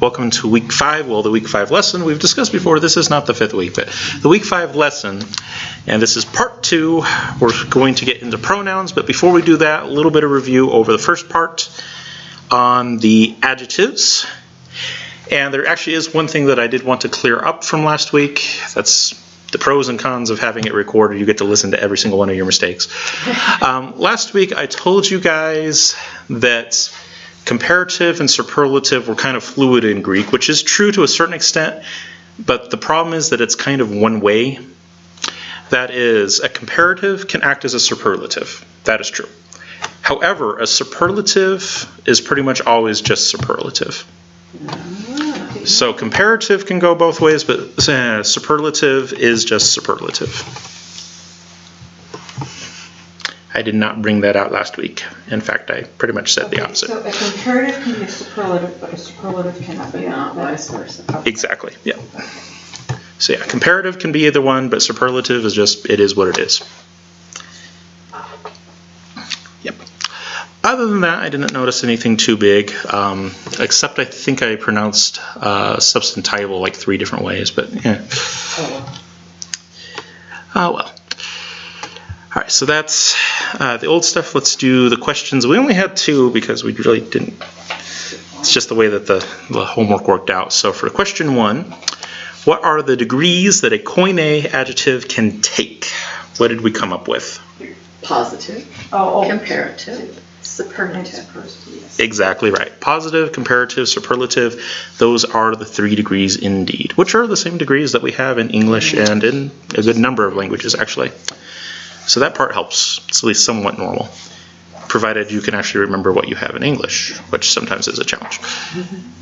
Welcome to week 5. Well, the week 5 lesson we've discussed before. This is not the 5th week, but the week 5 lesson, and this is part 2. We're going to get into pronouns, but before we do that, a little bit of review over the first part on the adjectives. And there actually is one thing that I did want to clear up from last week. That's the pros and cons of having it recorded. You get to listen to every single one of your mistakes. Last week I told you guys that comparative and superlative were kind of fluid in Greek, which is true to a certain extent, but the problem is that it's kind of one way. That is, a comparative can act as a superlative. That is true. However, a superlative is pretty much always just superlative. So comparative can go both ways, but superlative is just superlative. I did not bring that out last week. In fact, I pretty much said the opposite. So a comparative can be a superlative, but a superlative cannot be vice versa. Okay. Exactly, yeah. So yeah, comparative can be either one, but superlative is just, it is what it is. Yep. Other than that, I didn't notice anything too big, except I think I pronounced substantival like 3 different ways, but yeah. Oh well. All right, so that's the old stuff. Let's do the questions. We only had 2 because we really didn't. It's just the way that the homework worked out. So for question 1, what are the degrees that a Koine adjective can take? What did we come up with? Positive, comparative, superlative. Yes. Exactly right. Positive, comparative, superlative. Those are the 3 degrees indeed, which are the same degrees that we have in English and in a good number of languages actually. So that part helps. It's at least somewhat normal, provided you can actually remember what you have in English, which sometimes is a challenge.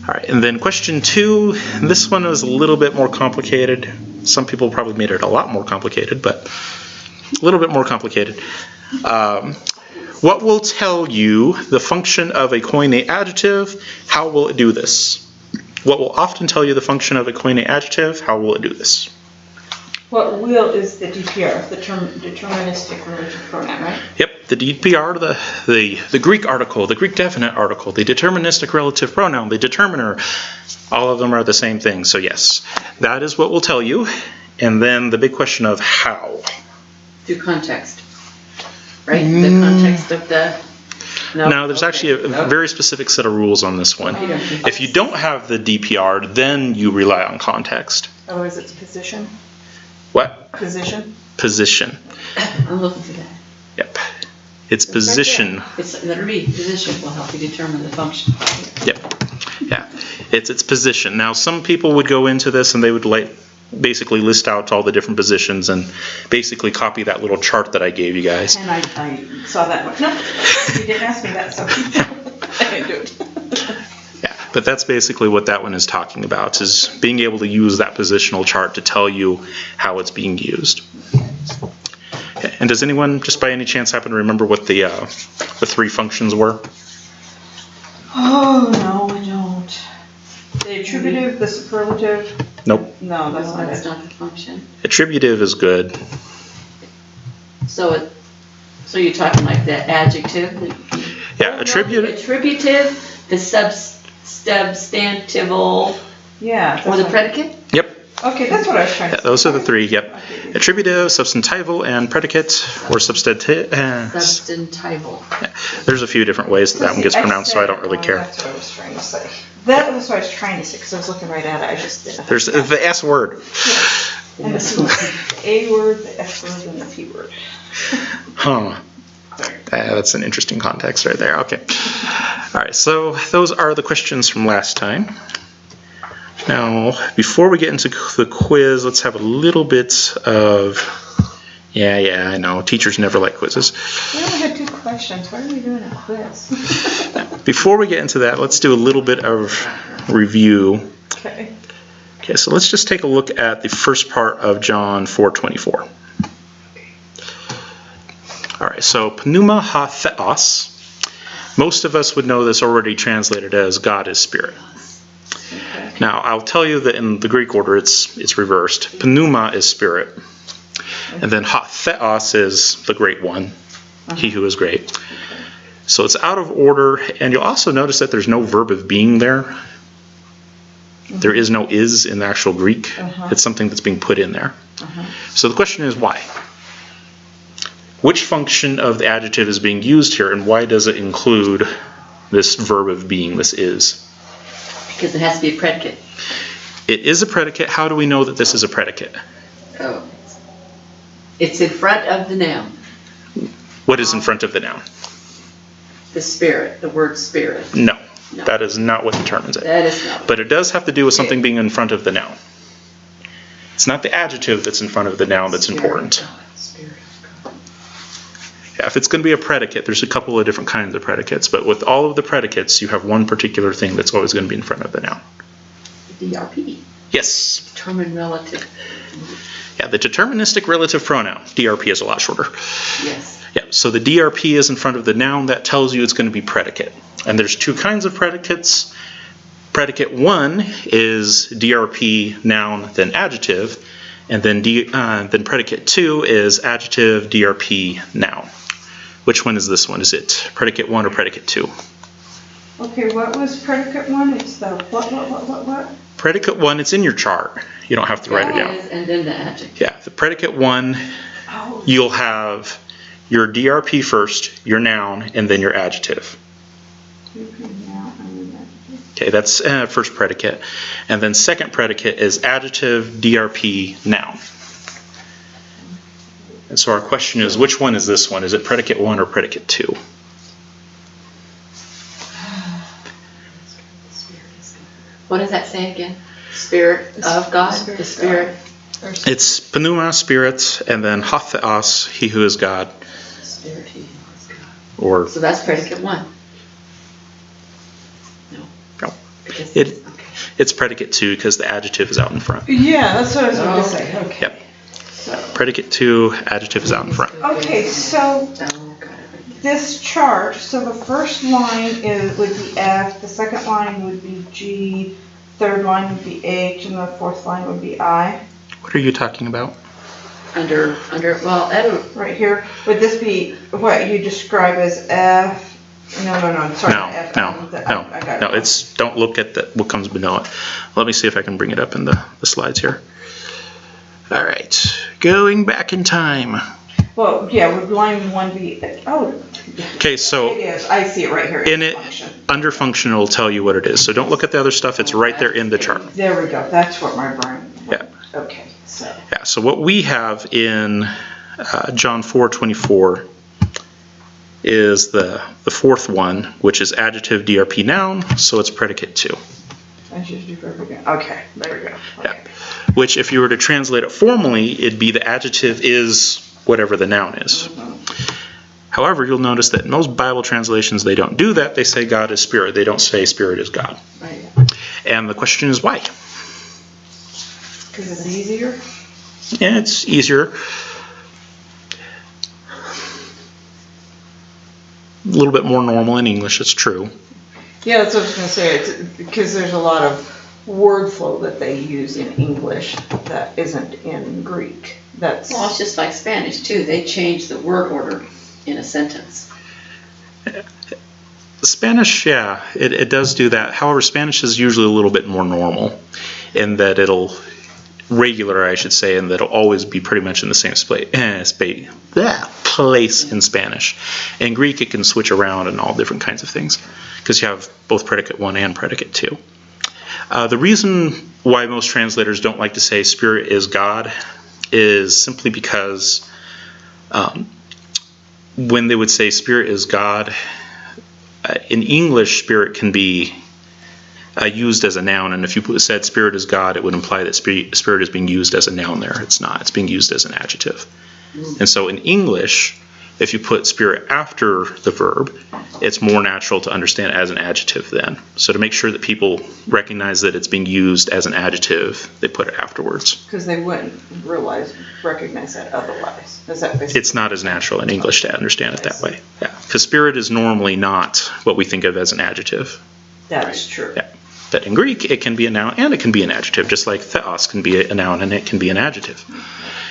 All right, and then question 2, this one is a little bit more complicated. Some people probably made it a lot more complicated, but a little bit more complicated. What will tell you the function of a Koine adjective? How will it do this? What will often tell you the function of a Koine adjective? How will it do this? What will is the DPR, the deterministic relative pronoun, right? Yep, the DPR, the Greek article, the Greek definite article, the deterministic relative pronoun, the determiner, all of them are the same thing. So yes, that is what will tell you. And then the big question of how. Through context, right? The context of the... No, there's actually a very specific set of rules on this one. If you don't have the DPR, then you rely on context. Oh, is it position? What? Position? Position. I'm looking for that. Yep. It's position. It's letter B. Position will help you determine the function. Yep. Yeah. It's position. Now, some people would go into this and they would basically list out all the different positions and basically copy that little chart that I gave you guys. And I saw that one. No, you didn't ask me that, so I didn't do it. Yeah, but that's basically what that one is talking about, is being able to use that positional chart to tell you how it's being used. Okay, and does anyone, just by any chance, happen to remember what the 3 functions were? Oh, no, I don't. The attributive, the superlative. Nope. No, That's not the function. Attributive is good. So you're talking like the adjective? Yeah, attributive. Attributive, the substantival, Yeah. or the predicate? Yep. Okay, that's what I was trying to say. Those are the 3, yep. Attributive, substantival, and predicate, or substantive. Substantival. There's a few different ways that one gets pronounced, so I don't really care. That's what I was trying to say. That was what I was trying to say, because I was looking right at it. I just didn't. There's the S word. Yeah. And the C word. A word, the F word, and the P word. Huh. That's an interesting context right there. Okay. All right, so those are the questions from last time. Now, before we get into the quiz, let's have a little bit of... Yeah, I know. Teachers never like quizzes. We only had 2 questions. Why are we doing a quiz? Before we get into that, let's do a little bit of review. Okay. Okay, so let's just take a look at the first part of John 4:24. All right, so pneuma ha theos. Most of us would know this already translated as God is spirit. Okay. Now, I'll tell you that in the Greek order it's reversed. Pneuma is spirit. And then ha theos is the great one, he who is great. So it's out of order, and you'll also notice that there's no verb of being there. There is no is in the actual Greek. Uh-huh. It's something that's being put in there. Uh-huh. So the question is why? Which function of the adjective is being used here, and why does it include this verb of being, this is? Because it has to be a predicate. It is a predicate. How do we know that this is a predicate? Oh. It's in front of the noun. What is in front of the noun? The spirit, the word spirit. No. No. That is not what determines it. That is not. But it does have to do with something being in front of the noun. It's not the adjective that's in front of the noun that's important. Spirit of God. Yeah, if it's going to be a predicate, there's a couple of different kinds of predicates, but with all of the predicates, you have one particular thing that's always going to be in front of the noun. DRP. Yes. Determined relative. Yeah, the deterministic relative pronoun. DRP is a lot shorter. Yes. Yeah, so the DRP is in front of the noun. That tells you it's going to be predicate. And there's two kinds of predicates. Predicate 1 is DRP, noun, then adjective. And then predicate 2 is adjective, DRP, noun. Which one is this one? Is it predicate 1 or predicate 2? Okay, what was predicate 1? It's the what? Predicate 1, it's in your chart. You don't have to write it down. And then the adjective. Yeah, the predicate 1, you'll have your DRP first, your noun, and then your adjective. Okay, that's first predicate. And then second predicate is adjective, DRP, noun. And so our question is, which one is this one? Is it predicate 1 or predicate 2? What does that say again? Spirit of God? The Spirit. It's pneuma, spirit, and then hatheos, he who is God. Spirit, he who is God. Or So that's predicate 1. No. no. It's predicate 2 because the adjective is out in front. Yeah, that's what I was going to say. Okay. Yep. Predicate 2, adjective is out in front. Okay, so this chart, so the first line would be F, the second line would be G, third line would be H, and the fourth line would be I. What are you talking about? Well, I don't. Right here, would this be what you describe as F? No, sorry, No, F. I got no. it. It's don't look at what comes below it. Let me see if I can bring it up in the slides here. All right, going back in time. Well, yeah, would line 1 be, Okay, so it is, I see it right here. in it, Function. under function, it'll tell you what it is. So don't look at the other stuff. It's right there in the chart. There we go, that's what my brain, Yeah. okay, so. Yeah. So what we have in John 4:24 is the fourth one, which is adjective, DRP, noun. So it's predicate 2. Okay, there we go. Okay. Yeah. Which, if you were to translate it formally, it'd be the adjective is whatever the noun is. However, you'll notice that in most Bible translations, they don't do that. They say God is spirit. They don't say spirit is God. Right. And the question is why? Because it's easier? Yeah, it's easier. A little bit more normal in English, it's true. Yeah, that's what I was going to say. It's because there's a lot of word flow that they use in English that isn't in Greek. Well, it's just like Spanish, too. They change the word order in a sentence. Spanish, yeah, it does do that. However, Spanish is usually a little bit more normal in that regular, I should say, and that it'll always be pretty much in the same place in Spanish. In Greek, it can switch around and all different kinds of things because you have both predicate 1 and predicate 2. The reason why most translators don't like to say spirit is God is simply because when they would say spirit is God, in English, spirit can be used as a noun, and if you said spirit is God, it would imply that spirit is being used as a noun there. It's not. It's being used as an adjective. And so in English, if you put spirit after the verb, it's more natural to understand as an adjective then. So to make sure that people recognize that it's being used as an adjective, they put it afterwards. Because they wouldn't recognize that otherwise. Is that basically? It's not as natural in English to understand it that way. Yeah, because spirit is normally not what we think of as an adjective. That's true. Yeah. But in Greek, it can be a noun and it can be an adjective, just like theos can be a noun and it can be an adjective.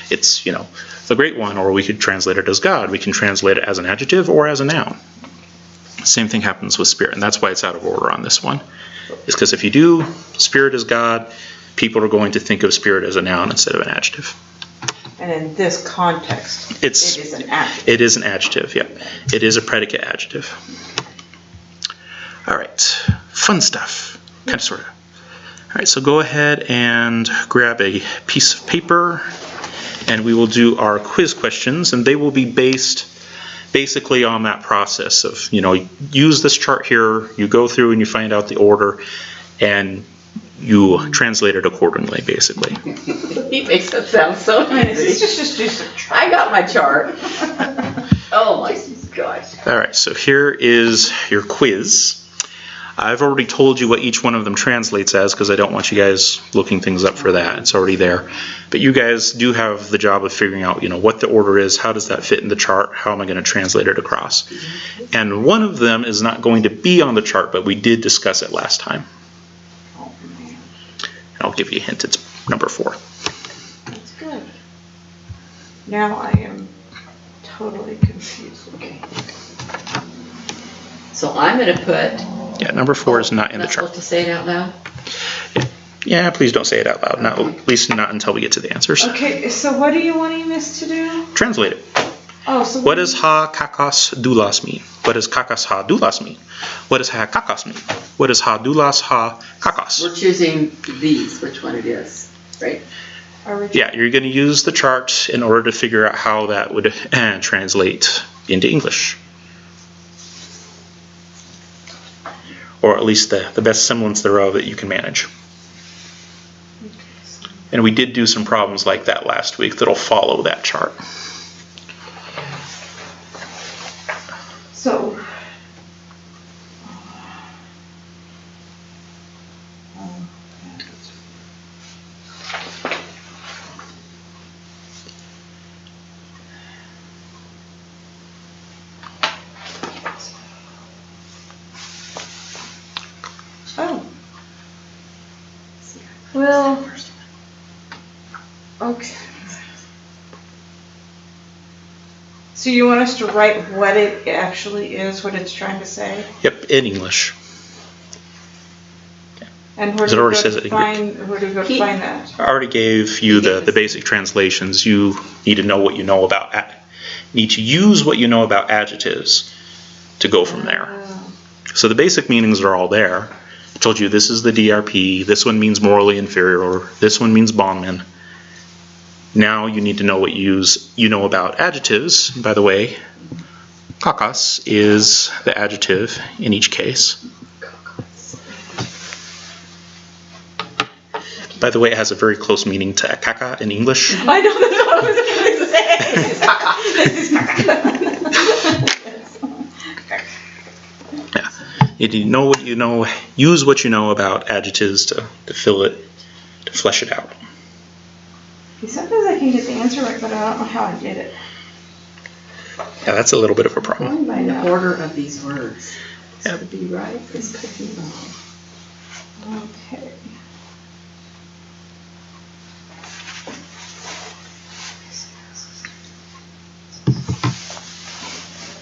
It's, the great one, or we could translate it as God. We can translate it as an adjective or as a noun. Same thing happens with spirit, and that's why it's out of order on this one. is because if you do Spirit is God, people are going to think of Spirit as a noun instead of an adjective. And in this context, it is an adjective. It is an adjective, yeah. It is a predicate adjective. All right, fun stuff, kind of, sort of. All right, so go ahead and grab a piece of paper, and we will do our quiz questions, and they will be based basically on that process of, use this chart here, you go through and you find out the order, and you translate it accordingly, basically. He makes it sound so easy. It's just a chart. I got my chart. Oh my gosh. All right, so here is your quiz. I've already told you what each one of them translates as because I don't want you guys looking things up for that. It's already there. But you guys do have the job of figuring out, what the order is, how does that fit in the chart, how am I going to translate it across. And one of them is not going to be on the chart, but we did discuss it last time. I'll give you a hint, it's number 4. That's good. Now I am totally confused. Okay. So I'm going to put... Yeah, number 4 is not in the Not chart. supposed to say it out loud? Yeah, please don't say it out loud. Not, at least not until we get to the answers. Okay, so what are you wanting us to do? Translate it. Oh, so What does ha kakos doulas mean? What does kakos ha doulas mean? What does ha kakos mean? What does ha doulas ha kakos? We're choosing these, which one it is, right? Yeah, you're going to use the chart in order to figure out how that would translate into English. Or at least the best semblance thereof that you can manage. And we did do some problems like that last week that'll follow that chart. So, well, okay. So you want us to write what it actually is, what it's trying to say? Yep, in English. And where It do we already go says to it in find, where do we go to find that? I already gave you the basic translations. You need to know what you know about, need to use what you know about adjectives to go from there. So the basic meanings are all there. I told you this is the DRP, this one means morally inferior, this one means bondman. Now you need to know what you know about adjectives. And by the way, kakos is the adjective in each case. By the way, it has a very close meaning to kaka in English. I know, that's what I was going to say. Yeah. You need to know what you know, use what you know about adjectives to fill it, to flesh it out. Sometimes I can get the answer right, but I don't know how I did it. Yeah, that's a little bit of a problem. By the order of these words. This Yep. could be right, this could be wrong. Okay.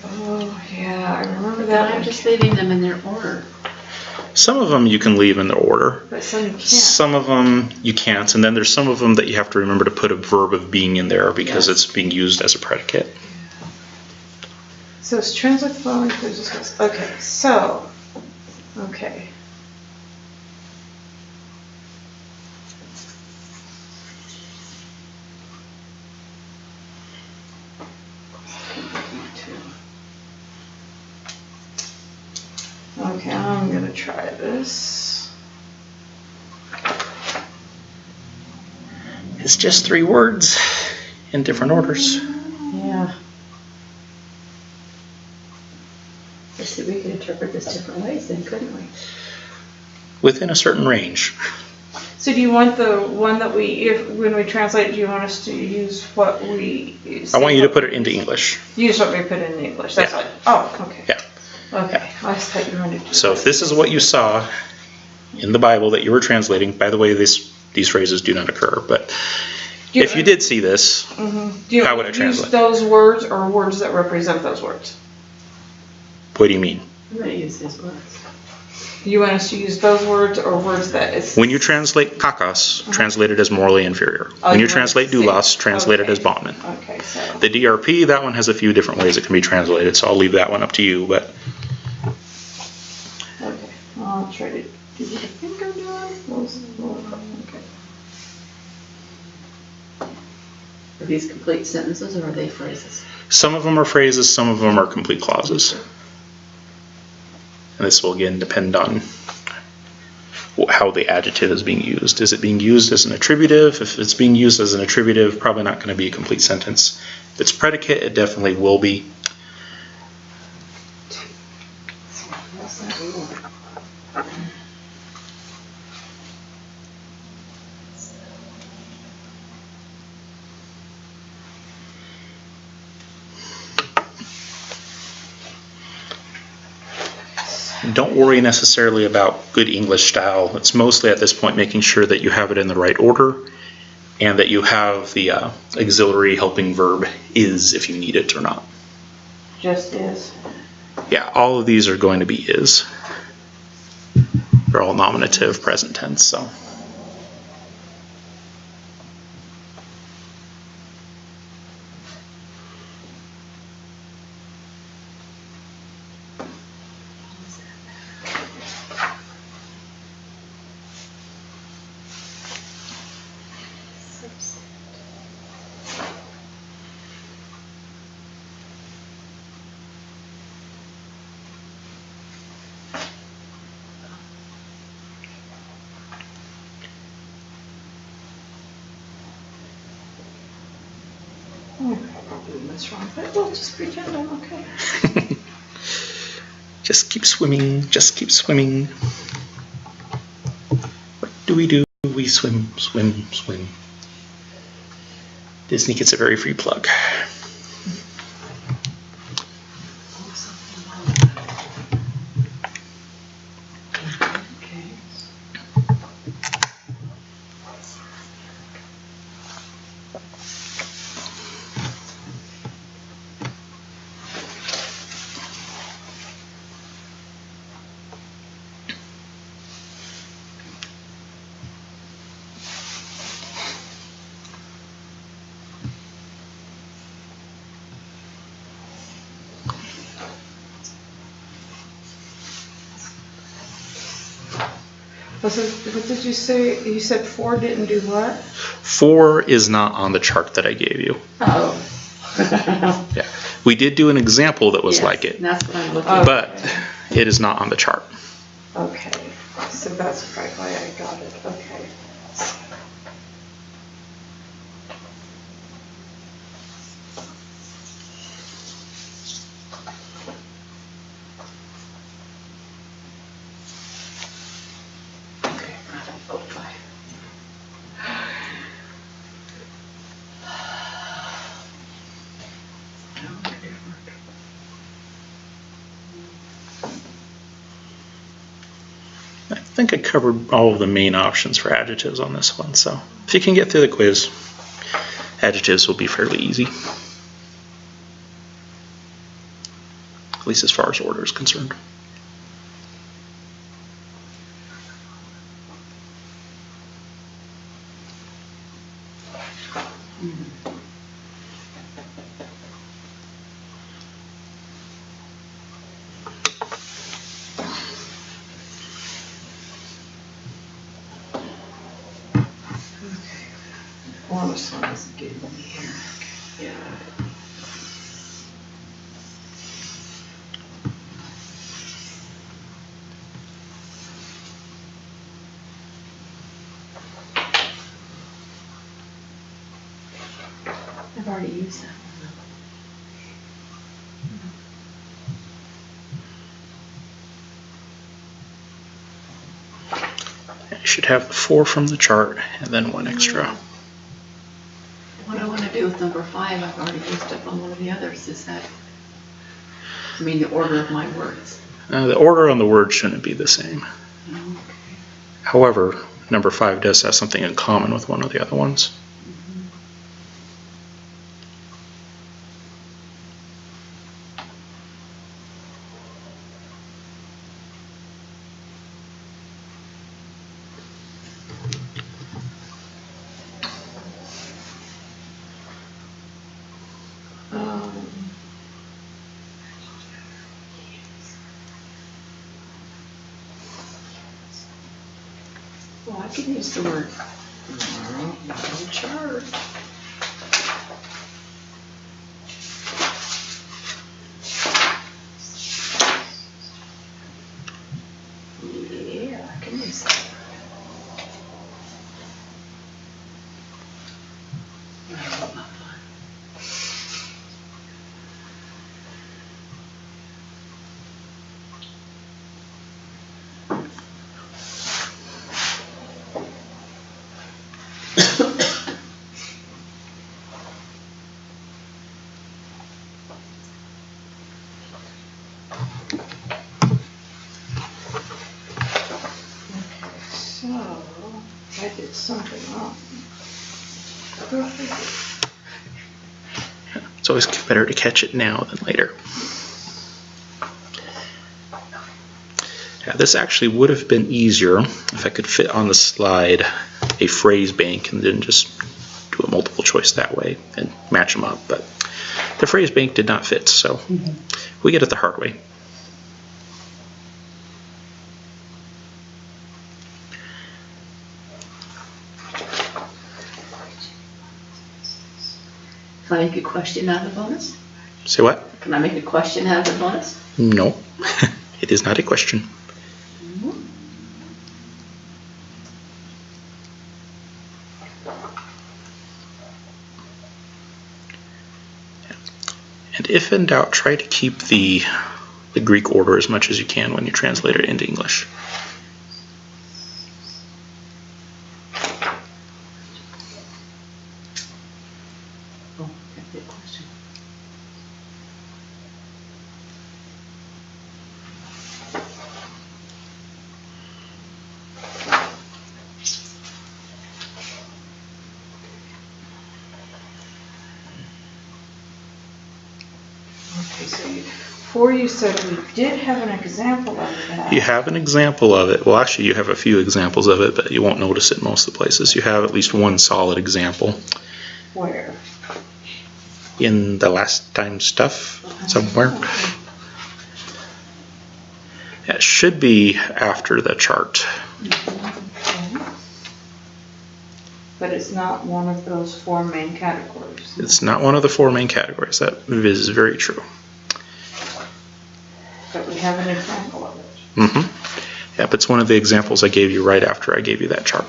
Oh, yeah, I remember But that. I'm just leaving them in their order. Some of them you can leave in the order. But some you can't. Some of them you can't, and then there's some of them that you have to remember to put a verb of being in there because Yes. it's being used as a predicate. So it's translate the following clues discussed. Okay, so, okay. Okay, I'm gonna try this. It's just 3 words in different orders. Yeah. I see, we could interpret this different ways then, couldn't we? Within a certain range. So do you want the one that when we translate, do you want us to use what we... I want you to put it into English. Use what we put in English, that's Yeah. like, oh, okay. Yeah. Okay, I just thought you wanted to. So if this is what you saw in the Bible that you were translating, by the way, these phrases do not occur, but if you did see this, Do you how would it translate? use those words or words that represent those words? What do you mean? I'm going to use his words. You want us to use those words or words that is... When you translate kakas, translate it as morally inferior. Oh, When you you want translate to say- doulos, translate it okay. as botman. Okay, so... The DRP, that one has a few different ways it can be translated, so I'll leave that one up to you. But Okay, I'll try to do what I think I'm doing. Okay. Are these complete sentences or are they phrases? some of them are phrases, some of them are complete clauses. And this will again depend on how the adjective is being used. Is it being used as an attributive? If it's being used as an attributive, probably not going to be a complete sentence. If it's predicate, it definitely will be. Don't worry necessarily about good English style. It's mostly at this point making sure that you have it in the right order and that you have the auxiliary helping verb is if you need it or not. Just is. Yeah, all of these are going to be is. They're all nominative present tense, so. I'm probably doing this wrong, but we'll just pretend I'm okay. Just keep swimming, just keep swimming. What do? We swim, swim, swim. Disney gets a very free plug. What did you say? You said 4 didn't do what? 4 is not on the chart that I gave you. Oh. Yeah, we did do an example that was Yes, like it, that's what I'm looking Oh. at. but it is not on the chart. Okay, so that's probably why I got it. Okay. Okay, oh, 5. I think I covered all of the main options for adjectives on this one, so if you can get through the quiz, adjectives will be fairly easy. At least as far as order is concerned. Well, this one isn't getting me here. Yeah. I've already used that one. You should have the 4 from the chart and then 1 extra. What I want to do with number 5, I've already used up on one of the others. Is that, I mean, the order of my words. The order on the word shouldn't be the same. Okay. However, number 5 does have something in common with one of the other ones. Oh, I can use the word chart. Yeah, I can use that. So, I did something wrong. It's always better to catch it now than later. Yeah, this actually would have been easier if I could fit on the slide a phrase bank and then just do a multiple choice that way and match them up. But the phrase bank did not fit, so we get it the hard way. Can I make a question out of the bonus? Say what? Can I make a question out of the bonus? No, it is not a question. And if in doubt, try to keep the Greek order as much as you can when you translate it into English. Oh, that's a good question. Okay, so before you said we did have an example of that. You have an example of it. Well, actually, you have a few examples of it, but you won't notice it most of the places. You have at least one solid example. Where? In the last time stuff somewhere. Yeah, it should be after the chart. Okay. But it's not one of those 4 main categories. It's not one of the 4 main categories. That is very true. But we have an example of it. Yep, it's one of the examples I gave you right after I gave you that chart.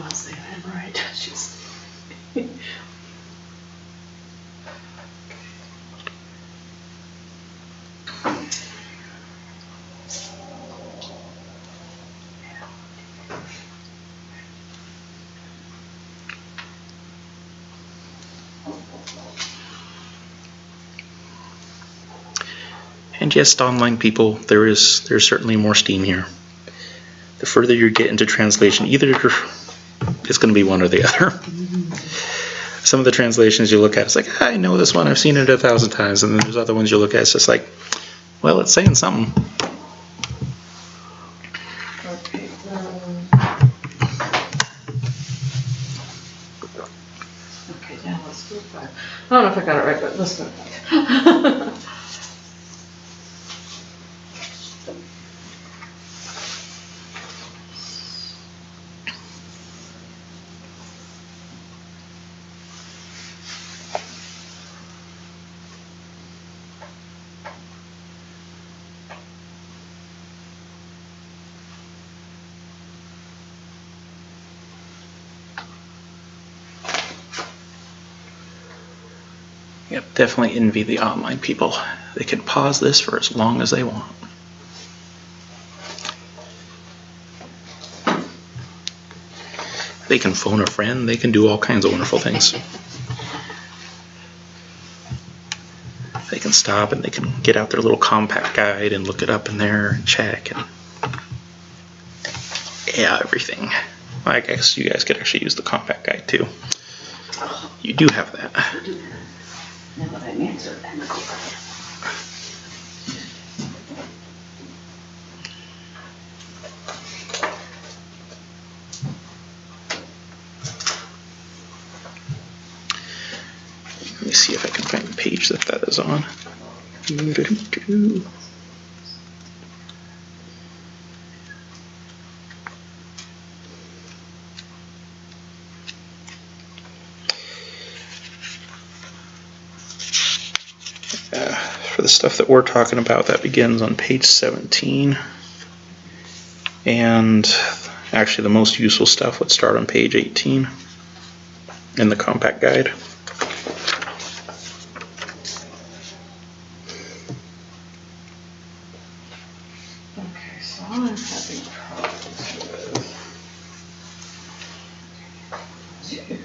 I'll say that right. She's And yes, online people, there's certainly more steam here. The further you get into translation, either it's going to be one or the other. Some of the translations you look at, it's like, I know this one, I've seen it 1,000 times, and then there's other ones you look at, it's just like, well, it's saying something. Okay. Okay, now let's do 5. I don't know if I got it right, but let's do 5. Yep, definitely envy the online people. They can pause this for as long as they want. They can phone a friend, they can do all kinds of wonderful things. They can stop and they can get out their little compact guide and look it up in there and check and yeah, everything. I guess you guys could actually use the compact guide too. You do have that. now that I'm answered, I'm cool. me see if I can find the page that is on. For the stuff that we're talking about, that begins on page 17. And actually the most useful stuff would start on page 18 in the compact guide. Okay, so I'm having problems with two.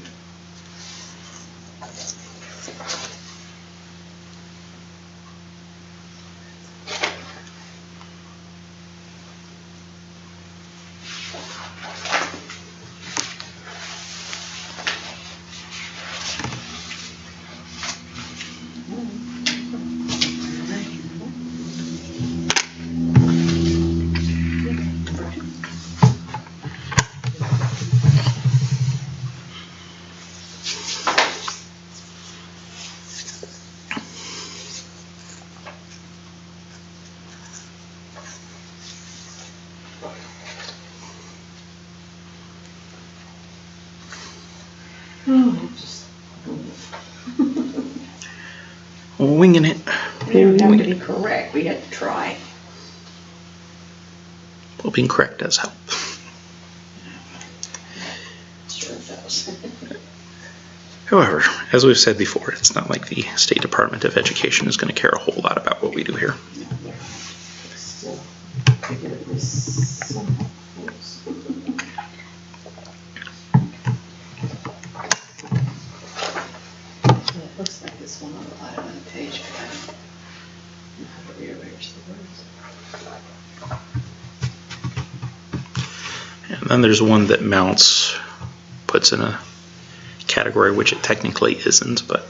Winging it. We didn't have to be correct. We had to try. Well, being correct does help. Sure it does. However, as we've said before, it's not like the State Department of Education is going to care a whole lot about what we do here. Still, figuratively somewhat close. It looks like this one on the bottom of the page, but I don't know how to rearrange the words. And then there's one that mounts, puts in a category which it technically isn't, but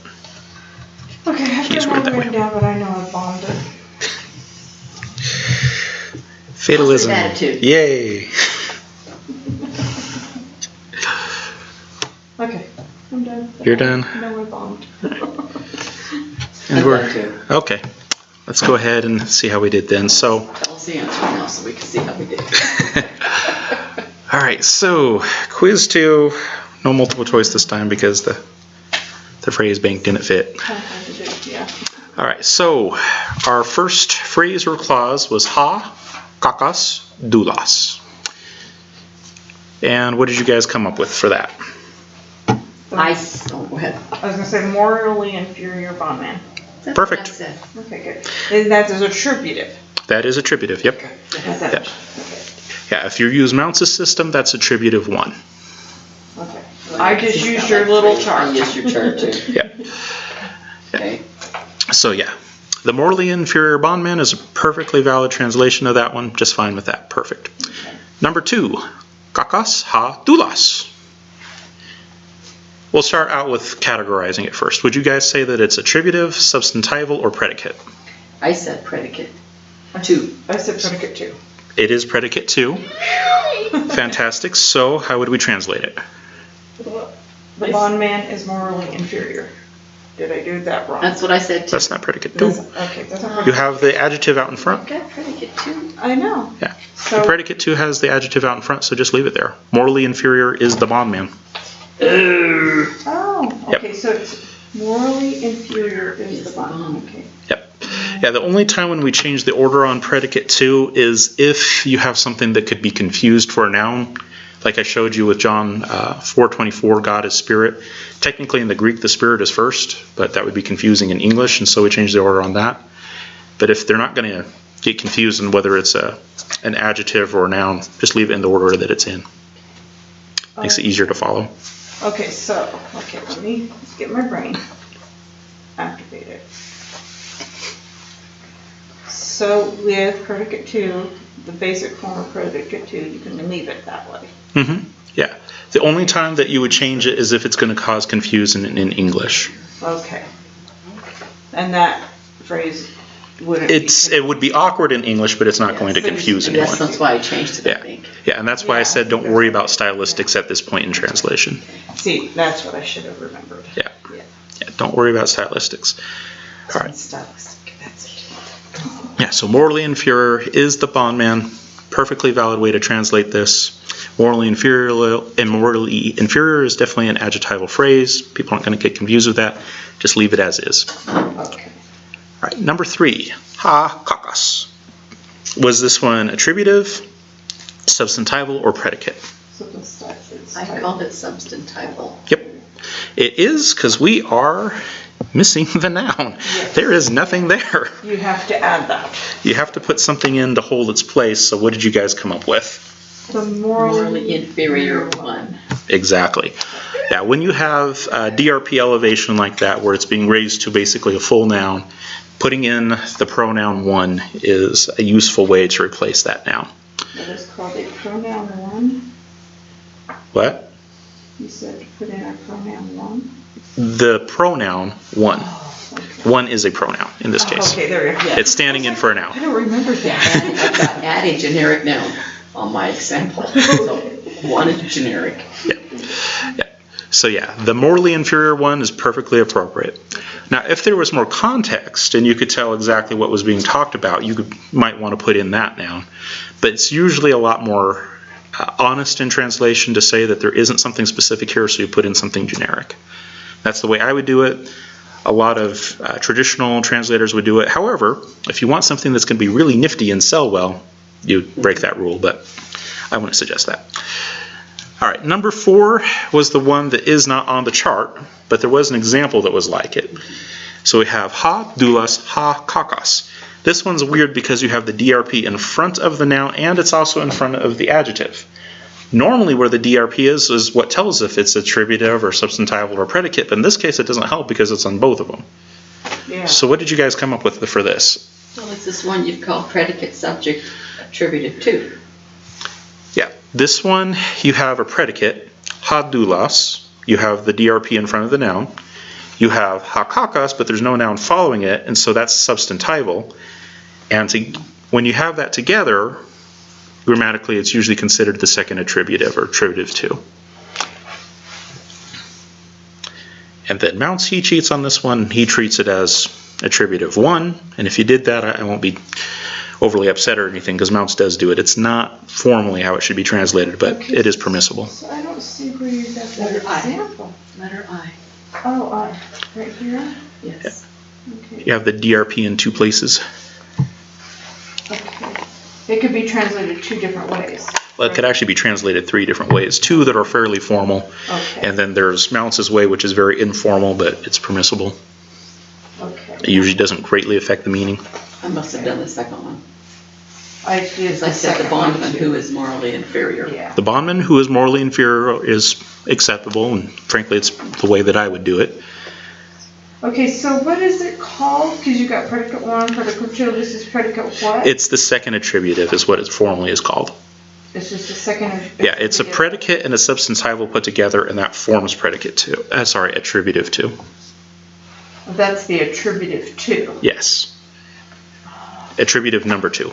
Okay, I've He's got weird one that written way. down, but I know I bombed it. fatalism. Positive attitude. Yay! Okay, I'm done. You're done? No, I bombed. And I'm we're done too. okay. Let's go ahead and see how we did then. So, Tell us the answer now so we can see how we did. all right. So, quiz 2, no multiple choice this time because the phrase bank didn't fit. Yeah. All right. So, our first phrase or clause was ha, kakas, doulas. And what did you guys come up with for that? Oh, go ahead. I was gonna say morally inferior bondman. That's Perfect. what I said. Okay, good. And that is attributive. That is attributive. Yep. Is that- Yep. Yeah. If you use Mounce's system, that's attributive 1. Okay. I just used your little chart. I used your chart too. Yep. Okay. So yeah, the morally inferior bondman is a perfectly valid translation of that one. Just fine with that. Perfect. Number 2, kakas ha doulas. We'll start out with categorizing it first. Would you guys say that it's attributive, substantival, or predicate? I said predicate. 2. I said predicate 2. It is predicate 2. Fantastic. So how would we translate it? The bondman is morally inferior. Did I do that wrong? That's what I said too. That's not predicate 2. Okay, that's not You predicate. have the adjective out in front. I've got predicate 2. I know. Yeah. So, The predicate 2 has the adjective out in front, so just leave it there. Morally inferior is the bondman. oh, Yep. okay, so it's morally inferior is the bond. Okay. Yep. Yeah, the only time when we change the order on predicate 2 is if you have something that could be confused for a noun. Like I showed you with John 4:24, God is spirit. Technically in the Greek, the spirit is first, but that would be confusing in English, and so we change the order on that. But if they're not going to get confused in whether it's an adjective or a noun, just leave it in the order that it's in. Makes it easier to follow. Okay, so, let me get my brain activated. So with predicate 2, the basic form of predicate 2, you can leave it that way. Mm-hmm. Yeah. The only time that you would change it is if it's going to cause confusion in English. Okay. And that phrase wouldn't be. It would be awkward in English, but it's not going to confuse anyone. Yes, that's why I changed it, I Yeah. think. Yeah, and that's why I said don't worry about stylistics at this point in translation. See, that's what I should have remembered. Yeah. Yeah. Yeah. Don't worry about stylistics. All right. Stylistic, that's it. Yeah, so morally inferior is the bondman. Perfectly valid way to translate this. Morally inferior is definitely an adjectival phrase. People aren't going to get confused with that. Just leave it as is. Okay. All right, number 3, ha kakos. Was this one attributive, substantival, or predicate? I called it substantival. Yep. It is, because we are missing the noun. Yes. There is nothing there. You have to add that. You have to put something in to hold its place. So what did you guys come up with? The Morally inferior one. Exactly. Yeah, when you have a DRP elevation like that, where it's being raised to basically a full noun, putting in the pronoun one is a useful way to replace that noun. That is called a pronoun one. What? You said to put in a pronoun one. The pronoun one. Oh, okay. One is a pronoun in this case. Okay, there you go. It's standing in for a I noun. don't remember that. I've got add a generic noun on my example. So one is generic. So yeah, the morally inferior one is perfectly appropriate. Now, if there was more context and you could tell exactly what was being talked about, you might want to put in that noun. But it's usually a lot more honest in translation to say that there isn't something specific here, so you put in something generic. That's the way I would do it. A lot of traditional translators would do it. However, if you want something that's going to be really nifty and sell well, you break that rule, but I wouldn't suggest that. All right, number 4 was the one that is not on the chart, but there was an example that was like it. So we have ha doulos, ha kakos. This one's weird because you have the DRP in front of the noun and it's also in front of the adjective. Normally where the DRP is what tells if it's attributive or substantival or predicate, but in this case it doesn't help because it's on both of them. Yeah. So what did you guys come up with for this? Well, it's this one you've called predicate subject attributed to. Yeah, this one you have a predicate, ha doulos. You have the DRP in front of the noun. You have ha kakos, but there's no noun following it, and so that's substantival. And when you have that together, grammatically it's usually considered the second attributive or attributive to. And then Mounts, he cheats on this one. He treats it as attributive 1, and if you did that, I won't be overly upset or anything because Mounts does do it. It's not formally how it should be translated, but Okay. it is permissible. So I don't see where you got that Letter I. example. Letter I. Oh, right here? Yes. Okay. You have the DRP in 2 places. Okay. It could be translated 2 different ways. Well, it could actually be translated 3 different ways. 2 that are fairly formal, Okay. and then there's Mounts' way, which is very informal, but it's permissible. Okay. It usually doesn't greatly affect the meaning. I must have done the second one. I did Because I said the second one, bondman too. who is morally inferior. Yeah. The bondman who is morally inferior is acceptable, and frankly, it's the way that I would do it. Okay, so what is it called? Because you got predicate 1, predicate 2. This is predicate what? It's the second attributive is what it formally is called. It's just the second. Yeah, it's a predicate and a substantival put together, and that forms predicate 2. Attributive 2. That's the attributive 2. Yes. Attributive number 2.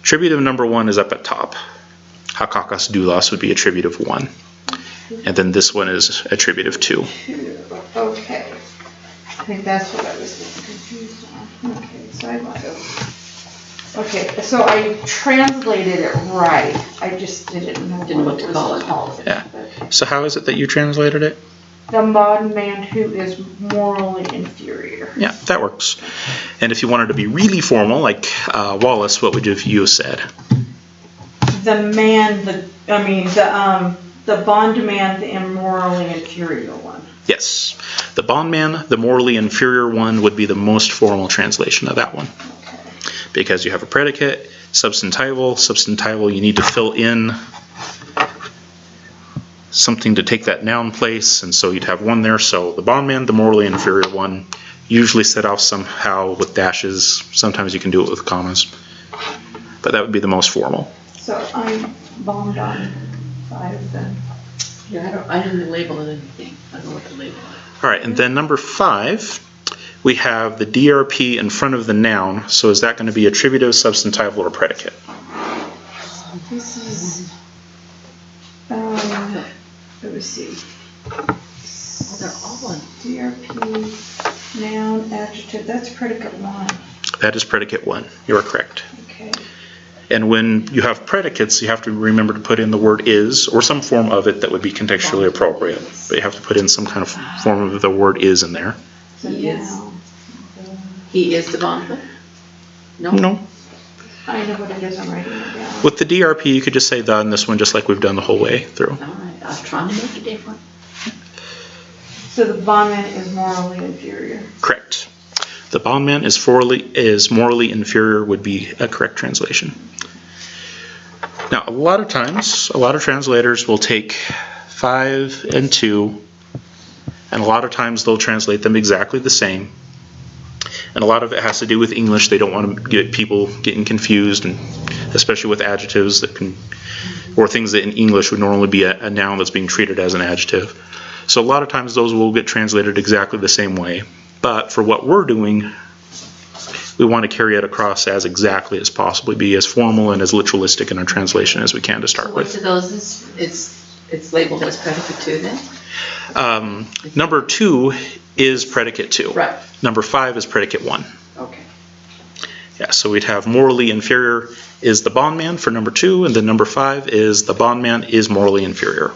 Attributive number 1 is up at top. Ha kakos doulos would be attributive 1. And then this one is attributive 2. Okay. I think that's what I was getting confused on. Okay, so I might have. Okay, so I translated it right. I just didn't know what it was called. Yeah. So how is it that you translated it? The bondman who is morally inferior. Yeah, that works. And if you wanted to be really formal, like Wallace, what would you have said? The bondman, the immorally inferior one. Yes. The bondman, the morally inferior one, would be the most formal translation of that one. Okay. Because you have a predicate, substantival, you need to fill in something to take that noun place, and so you'd have 1 there. So the bondman, the morally inferior one, usually set off somehow with dashes. Sometimes you can do it with commas. But that would be the most formal. So I'm bombed on 5 then. Yeah, I didn't label it anything. I don't know what to label it. All right, and then number 5, we have the DRP in front of the noun. So is that going to be attributive, substantival, or predicate? This is, let me see. They're all in. DRP, noun, adjective, that's predicate 1. That is predicate 1. You are correct. Okay. And when you have predicates, you have to remember to put in the word is, or some form of it that would be contextually appropriate. But you have to put in some kind of form of the word is in there. So He is. now, He is the bondman? No? No. I know what it is, I'm writing it down. With the DRP, you could just say the in this one, just like we've done the whole way through. All right, I was trying to make it different. So the bondman is morally inferior. Correct. The bondman is morally inferior would be a correct translation. Now, a lot of times, a lot of translators will take 5 and 2, and a lot of times they'll translate them exactly the same. And a lot of it has to do with English. They don't want to get people getting confused, and especially with adjectives that can, or things that in English would normally be a noun that's being treated as an adjective. So a lot of times those will get translated exactly the same way. But for what we're doing, we want to carry it across as exactly as possible, be as formal and as literalistic in our translation as we can to start So with. which of those is, it's labeled as predicate 2 then? Number 2 is predicate 2. Right. Number 5 is predicate 1. Okay. Yeah, so we'd have morally inferior is the bondman for number 2, and then number 5 is the bondman is morally inferior,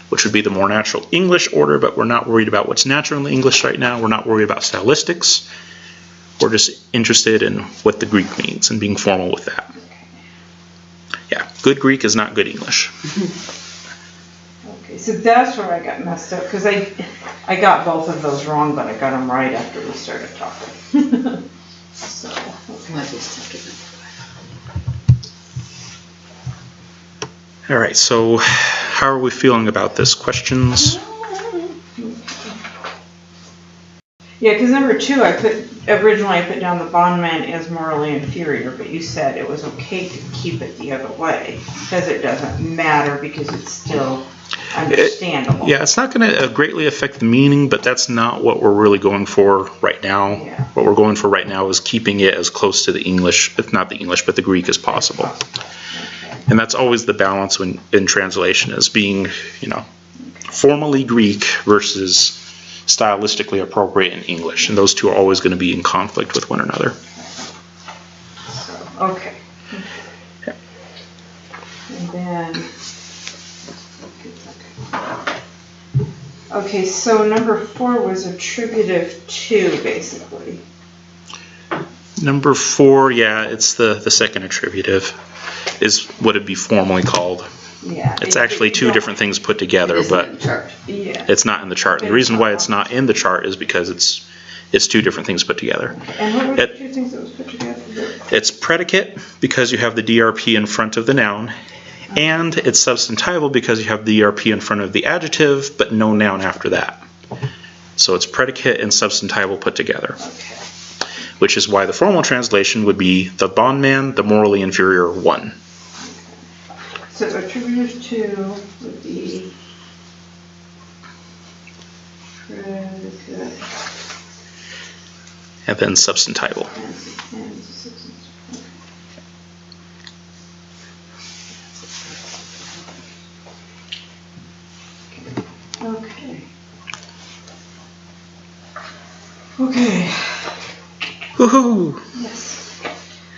which would be the more natural English order, but we're not worried about what's natural in the English right now. We're not worried about stylistics. We're just interested in what the Greek means and being formal with that. Yeah, good Greek is not good English. Okay, so that's where I got messed up, because I got both of those wrong, but I got them right after we started talking. So, okay. Well, I just have to- Mm-hmm. All right, so how are we feeling about this? Questions? Yeah, because number 2, originally I put down the bondman is morally inferior, but you said it was okay to keep it the other way, because it doesn't matter, because it's still understandable. Yeah, it's not going to greatly affect the meaning, but that's not what we're really going for right now. Yeah. What we're going for right now is keeping it as close to the English, if not the English, but the Greek as possible. Okay. And that's always the balance when in translation, is being, formally Greek versus stylistically appropriate in English. And those two are always going to be in conflict with one another. So, okay. And then, okay, so number 4 was attributive to, basically. Number 4, yeah, it's the second attributive, is what it'd be formally called. Yeah. It's actually 2 different things put together, It isn't but in the chart. Yeah. it's not in the chart. The reason why it's not in the chart is because it's 2 different things put together. And what were the 2 things that was put together? It's predicate because you have the DRP in front of the noun, and it's substantival because you have the DRP in front of the adjective, but no noun after that. So it's predicate and substantival put together, Okay. which is why the formal translation would be the bondman, the morally inferior one. So attributive to would be predicate And then substantival. and substance. Okay. Okay. Woohoo! Yes.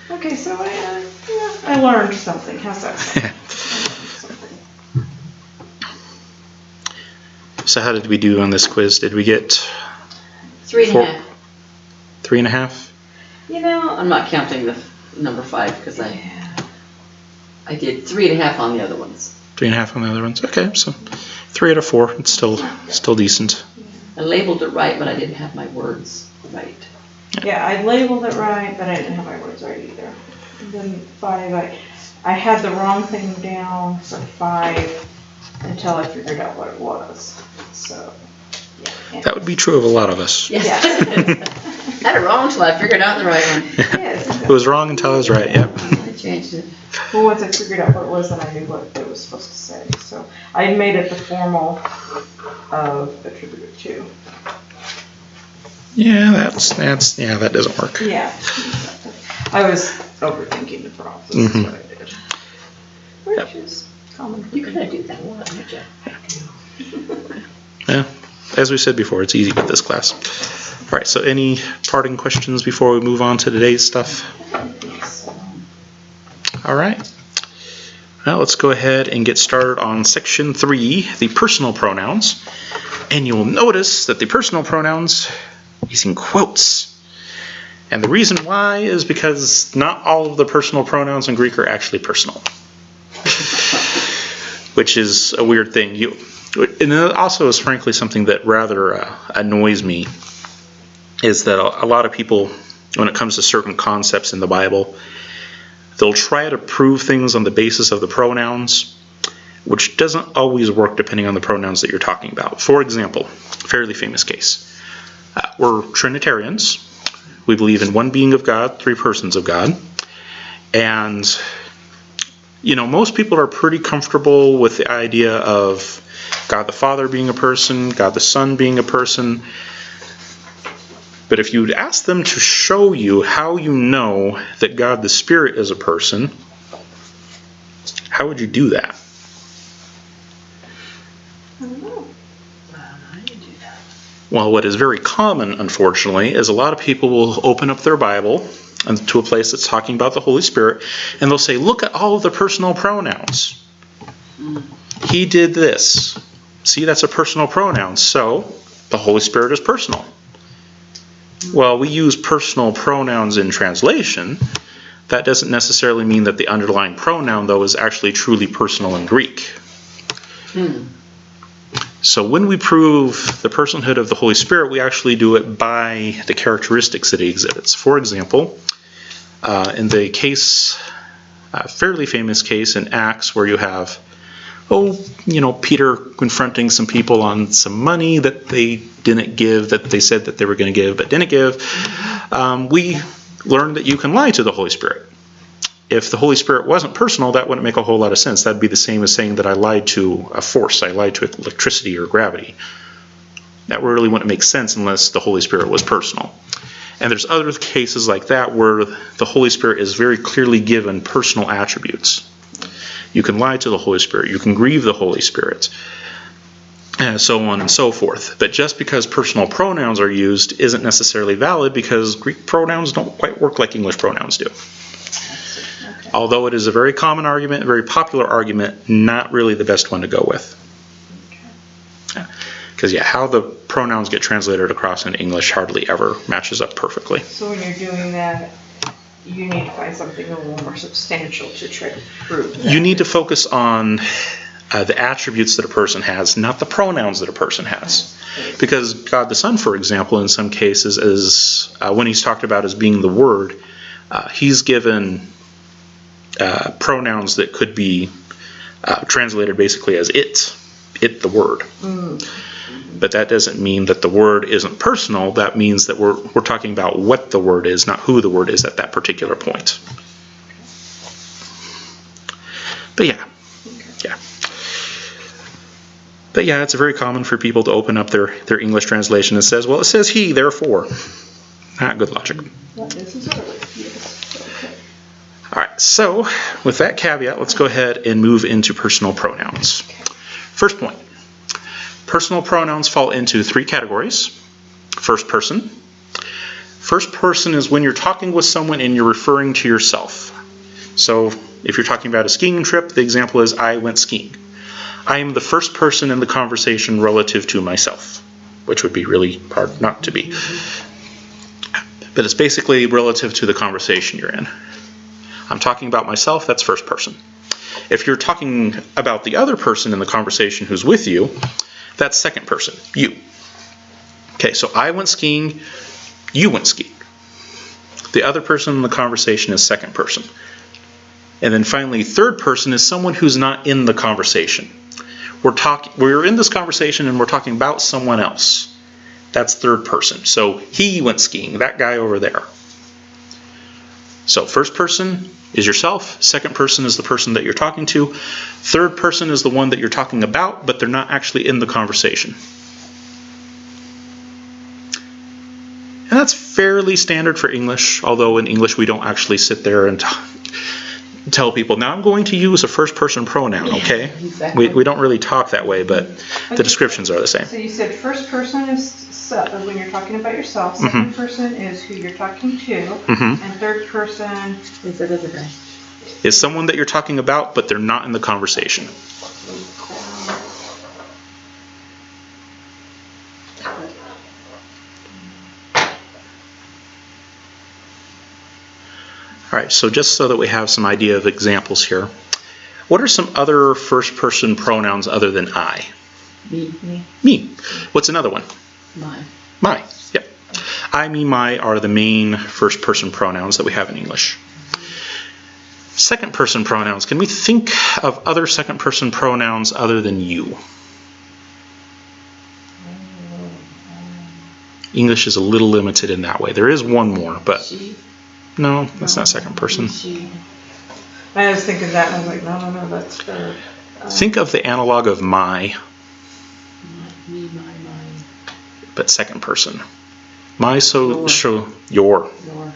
Okay, so I learned something. How's that? So how did we do on this quiz? Did we get 3.5. 3.5? I'm not counting the number 5 because I did 3.5 on the other ones. 3.5 on the other ones. Okay, so 3 out of 4. It's still decent. I labeled it right, but I didn't have my words right. Yeah, I labeled it right, but I didn't have my words right either. And then 5, I had the wrong thing down for 5 until I figured out what it was. So, yeah. That would be true of a lot of us. Yes. Yeah. I had it wrong until I figured out the right one. Yes, It was wrong until I was right, yep. I changed it. But once I figured out what it was, then I knew what it was supposed to say. So I made it the formal of attributive to. Yeah, that doesn't work. Yeah. I was overthinking the process. Is what I did. Which is common. You could do that one, did you? Yeah. as we said before, it's easy with this class. All right, so any parting questions before we move on to today's stuff? All right. Now let's go ahead and get started on section 3, the personal pronouns. And you'll notice that the personal pronouns is in quotes. And the reason why is because not all of the personal pronouns in Greek are actually personal. Which is a weird thing. And it also is frankly something that rather annoys me, is that a lot of people, when it comes to certain concepts in the Bible, they'll try to prove things on the basis of the pronouns, which doesn't always work depending on the pronouns that you're talking about. For example, fairly famous case. We're Trinitarians. We believe in one being of God, 3 persons of God. And, you know, most people are pretty comfortable with the idea of God the Father being a person, God the Son being a person. But if you'd ask them to show you how you know that God the Spirit is a person, how would you do that? I don't know. How do you do that? Well, what is very common, unfortunately, is a lot of people will open up their Bible to a place that's talking about the Holy Spirit, and they'll say, look at all of the personal pronouns. He did this. See, that's a personal pronoun, so the Holy Spirit is personal. Well, we use personal pronouns in translation. That doesn't necessarily mean that the underlying pronoun, though, is actually truly personal in Greek. So when we prove the personhood of the Holy Spirit, we actually do it by the characteristics that he exhibits. For example, in the case, a fairly famous case in Acts where you have, Peter confronting some people on some money that they didn't give, that they said that they were going to give but didn't give, we learned that you can lie to the Holy Spirit. If the Holy Spirit wasn't personal, that wouldn't make a whole lot of sense. That'd be the same as saying that I lied to a force. I lied to electricity or gravity. That really wouldn't make sense unless the Holy Spirit was personal. And there's other cases like that where the Holy Spirit is very clearly given personal attributes. You can lie to the Holy Spirit. You can grieve the Holy Spirit. And so on and so forth. But just because personal pronouns are used isn't necessarily valid, because Greek pronouns don't quite work like English pronouns do. Although it is a very common argument, a very popular argument, not really the best one to go with. Because, how the pronouns get translated across into English hardly ever matches up perfectly. So when you're doing that, you need to find something a little more substantial to try to prove that. You need to focus on the attributes that a person has, not the pronouns that a person has. Because God the Son, for example, in some cases, is when he's talked about as being the Word, he's given pronouns that could be translated basically as it the Word. But that doesn't mean that the Word isn't personal. That means that we're talking about what the Word is, not who the Word is at that particular point. But But it's very common for people to open up their English translation and says, well, it says he, therefore. Not good logic. Well, this is early. Yes. Okay. All right, so with that caveat, let's go ahead and move into personal pronouns. First point. Personal pronouns fall into 3 categories. First person. First person is when you're talking with someone and you're referring to yourself. So if you're talking about a skiing trip, the example is I went skiing. I am the first person in the conversation relative to myself, which would be really hard not to be. But it's basically relative to the conversation you're in. I'm talking about myself, that's first person. If you're talking about the other person in the conversation who's with you, that's second person, you. Okay, so I went skiing, you went skiing. The other person in the conversation is second person. And then finally, third person is someone who's not in the conversation. We're in this conversation and we're talking about someone else. That's third person. So he went skiing, that guy over there. So first person is yourself, second person is the person that you're talking to, third person is the one that you're talking about, but they're not actually in the conversation. And that's fairly standard for English, although in English we don't actually sit there and tell people, now I'm going to use a first person pronoun, okay? Exactly. We don't really talk that way, but the descriptions are the same. So you said first person is when you're talking about yourself, second person is who you're talking to, and third person Is the other guy. Is someone that you're talking about, but they're not in the conversation. All right, so just so that we have some idea of examples here, what are some other first person pronouns other than I? Me. Me. What's another one? My. My. Yep. I, me, my are the main first person pronouns that we have in English. Second person pronouns. Can we think of other second person pronouns other than you? English is a little limited in that way. There is one more, but She. no, that's not second person. She. I was thinking that, and I was like, no, that's third. Think of the analog of my, Me, my, but second person. My, so, Your. so,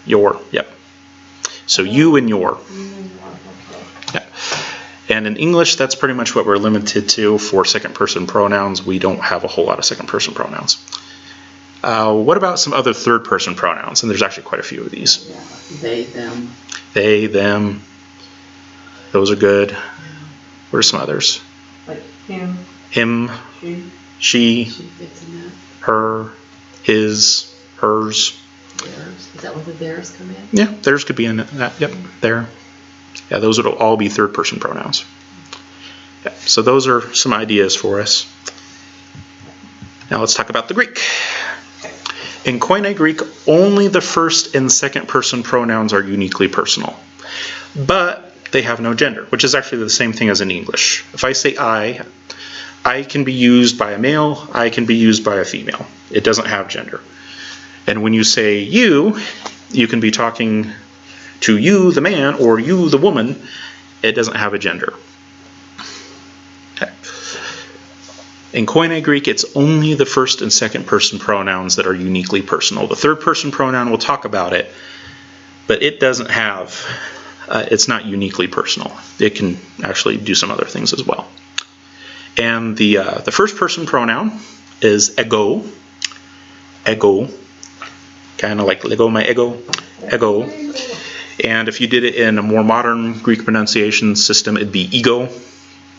your, yep. So you and your. Yeah. And in English, that's pretty much what we're limited to for second person pronouns. We don't have a whole lot of second person pronouns. What about some other third person pronouns? And there's actually quite a few of these. Yeah. They, them. They, them. Those are good. What are some others? Like him, Him, she. she, She fits in that. her, his, hers. Theirs. Is that where the theirs come in? Yeah, theirs could be in that. Yep, there. Yeah, those would all be third person pronouns. Yeah, so those are some ideas for us. Now let's talk about the Greek. In Koine Greek, only the first and second person pronouns are uniquely personal. But they have no gender, which is actually the same thing as in English. If I say I can be used by a male, I can be used by a female. It doesn't have gender. And when you say you can be talking to you, the man, or you, the woman. It doesn't have a gender. Okay. In Koine Greek, it's only the first and second person pronouns that are uniquely personal. The third person pronoun, we'll talk about it, but it doesn't have, it's not uniquely personal. It can actually do some other things as well. And the first person pronoun is ego. Ego. Kind of like Lego, my ego. Ego. And if you did it in a more modern Greek pronunciation system, it'd be ego.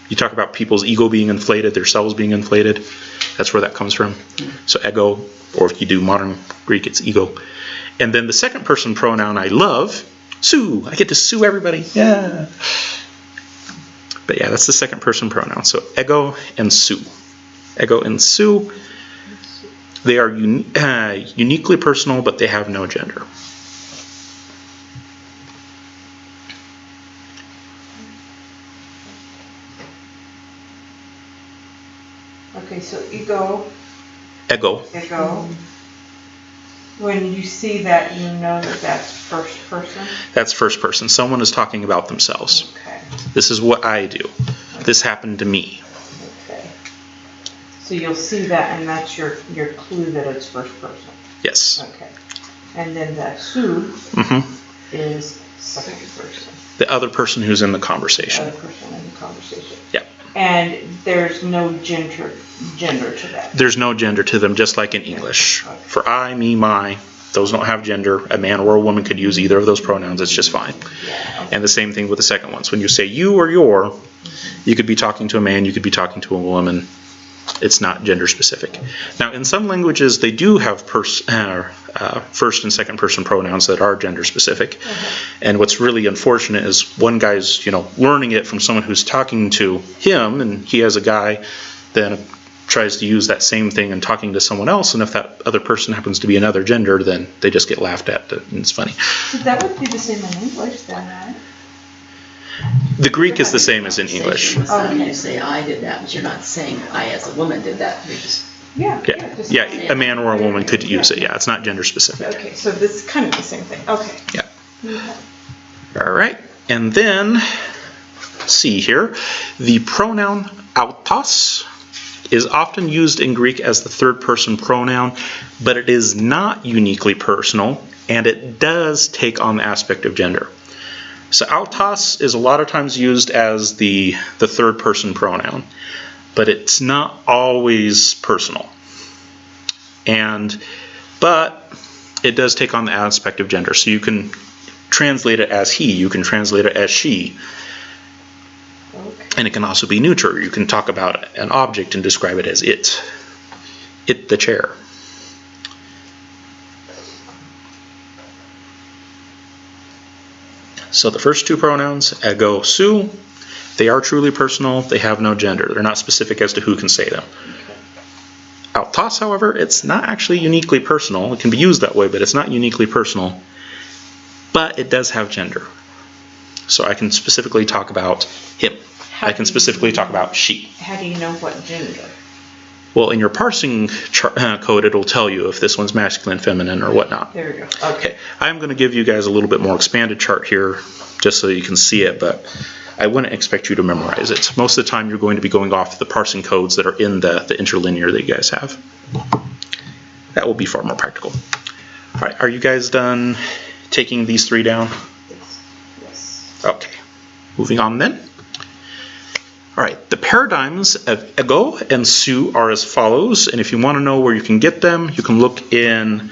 You talk about people's ego being inflated, their selves being inflated. That's where that comes from. So ego, or if you do modern Greek, it's ego. And then the second person pronoun I love, sue. I get to sue everybody. Yeah. But yeah, that's the second person pronoun. So ego and sue. Ego and sue. They are uniquely personal, but they have no gender. Okay, so ego. Ego. When you see that, you know that that's first person? That's first person. Someone is talking about themselves. Okay. This is what I do. This happened to me. Okay. So you'll see that, and that's your clue that it's first person. Yes. Okay. And then that who is second person. The other person who's in the conversation. The other person in the conversation. Yeah. And there's no gender to that. There's no gender to them, just like in English. Okay. For I, me, my, those don't have gender. A man or a woman could use either of those pronouns. It's just fine. Yeah. Okay. And the same thing with the second ones. When you say you or your, you could be talking to a man, you could be talking to a woman. It's not gender specific. Now, in some languages, they do have first and second person pronouns that are gender specific. And what's really unfortunate is one guy's, learning it from someone who's talking to him, and he has a guy, then tries to use that same thing and talking to someone else, and if that other person happens to be another gender, then they just get laughed at, and it's funny. So that would be the same in English then, right? The Greek is the same as in English. You say I did that, but you're not saying I as a woman did that. You're just Yeah, a man or a woman could use it. Yeah, it's not gender specific. Okay, so this is kind of the same thing. Okay. Yeah. All right, and then see here, the pronoun autos is often used in Greek as the third person pronoun, but it is not uniquely personal, and it does take on the aspect of gender. So autos is a lot of times used as the third person pronoun, but it's not always personal. But it does take on the aspect of gender. So you can translate it as he, you can translate it as she. Okay. And it can also be neuter. You can talk about an object and describe it as it. It, the chair. So the first two pronouns, ego, su, they are truly personal. They have no gender. They're not specific as to who can say them. Autos, however, it's not actually uniquely personal. It can be used that way, but it's not uniquely personal. But it does have gender. So I can specifically talk about him. I can specifically talk about she. How do you know what gender? Well, in your parsing code, it'll tell you if this one's masculine, feminine, or whatnot. There we go. Okay, I'm going to give you guys a little bit more expanded chart here, just so you can see it, but I wouldn't expect you to memorize it. Most of the time, you're going to be going off the parsing codes that are in the interlinear that you guys have. That will be far more practical. All right, are you guys done taking these three down? Yes. Okay, moving on then. All right, the paradigms of ego and su are as follows, and if you want to know where you can get them, you can look in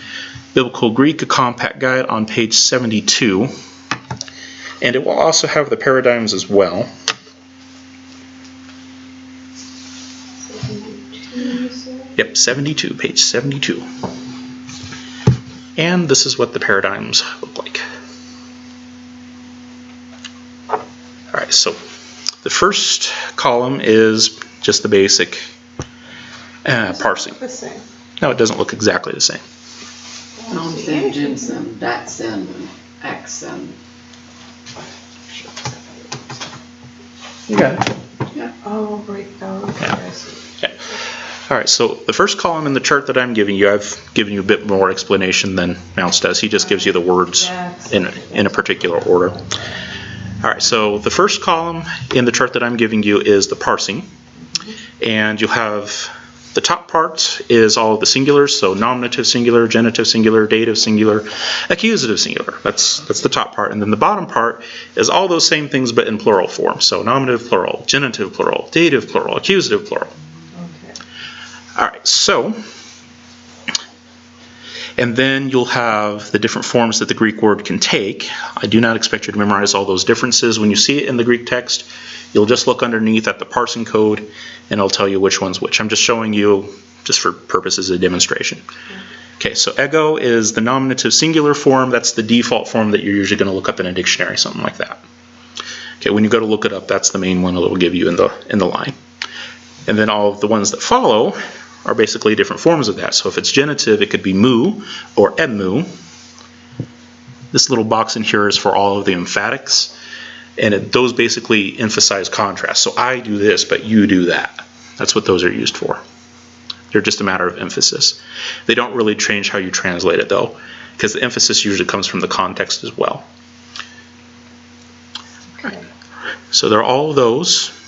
Biblical Greek, a compact guide on page 72, and it will also have the paradigms as well. 72. Yep, 72, page 72. And this is what the paradigms look like. All right, so the first column is just the basic parsing. The same. No, it doesn't look exactly the same. Nomsen, Jimson, Datsen, and Axen. You got it. Yeah. Oh, right. Oh, okay. Yeah. I see. Okay. All right, so the first column in the chart that I'm giving you, I've given you a bit more explanation than Mounts does. He just gives you the words in a particular order. All right, so the first column in the chart that I'm giving you is the parsing. And you'll have the top part is all of the singulars, so nominative singular, genitive singular, dative singular, accusative singular. That's the top part. And then the bottom part is all those same things but in plural form. So nominative plural, genitive plural, dative plural, accusative plural. Okay. All right, so, and then you'll have the different forms that the Greek word can take. I do not expect you to memorize all those differences. When you see it in the Greek text, you'll just look underneath at the parsing code and it'll tell you which one's which. I'm just showing you just for purposes of demonstration. Okay, so ego is the nominative singular form. That's the default form that you're usually going to look up in a dictionary, something like that. Okay, when you go to look it up, that's the main one it'll give you in the line. And then all of the ones that follow are basically different forms of that. So if it's genitive, it could be mu or emu. This little box in here is for all of the emphatics, and those basically emphasize contrast. So I do this, but you do that. That's what those are used for. They're just a matter of emphasis. They don't really change how you translate it, though, because the emphasis usually comes from the context as well. Okay. So there are all of those.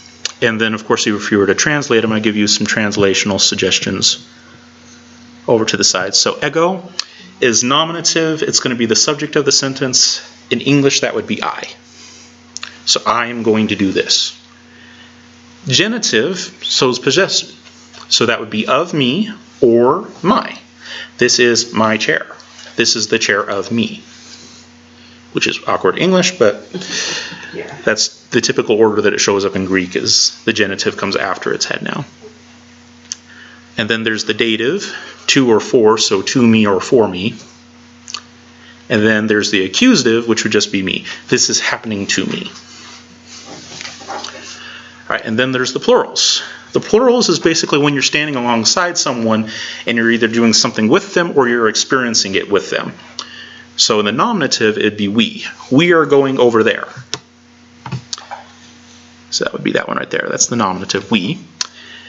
And then, of course, if you were to translate them, I give you some translational suggestions over to the side. So ego is nominative. It's going to be the subject of the sentence. In English, that would be I. So I am going to do this. Genitive, so is possessive. So that would be of me or my. This is my chair. This is the chair of me. Which is awkward English, but Yeah. that's the typical order that it shows up in Greek, is the genitive comes after its head noun. And then there's the dative, to or for, so to me or for me. And then there's the accusative, which would just be me. This is happening to me. All right, and then there's the plurals. The plurals is basically when you're standing alongside someone and you're either doing something with them or you're experiencing it with them. So in the nominative, it'd be we. We are going over there. So that would be that one right there. That's the nominative, we.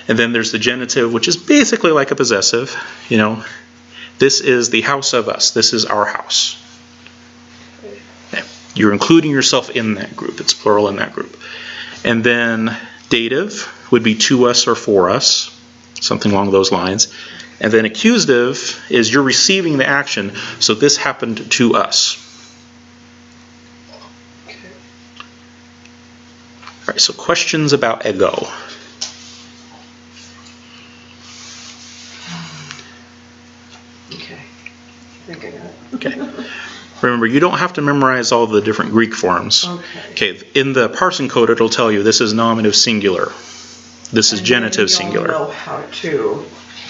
And then there's the genitive, which is basically like a possessive. You know, this is the house of us. This is our house. Okay. You're including yourself in that group. It's plural in that group. And then dative would be to us or for us, something along those lines. And then accusative is you're receiving the action, so this happened to us. Okay. right, so questions about ego. Okay. I think I got it. Okay. Remember, you don't have to memorize all the different Greek forms. Okay. In the parsing code, it'll tell you this is nominative singular. This is genitive singular. You'll know how to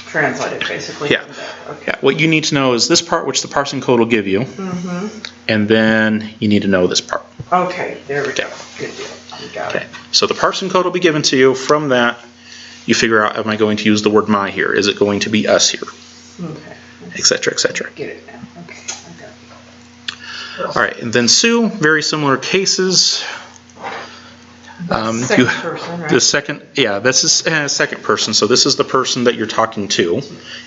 translate it, basically. Yeah. Okay. Yeah. What you need to know is this part, which the parsing code will give you, and then you need to know this part. Okay, there we go. Good deal. We got it. Okay. So the parsing code will be given to you. From that, you figure out, am I going to use the word my here? Is it going to be us here? Okay. Etc. Etc. Get it now. Okay, I got it. All right, and then Sue, very similar cases. Second person, right? The second, yeah, this is second person, so this is the person that you're talking to.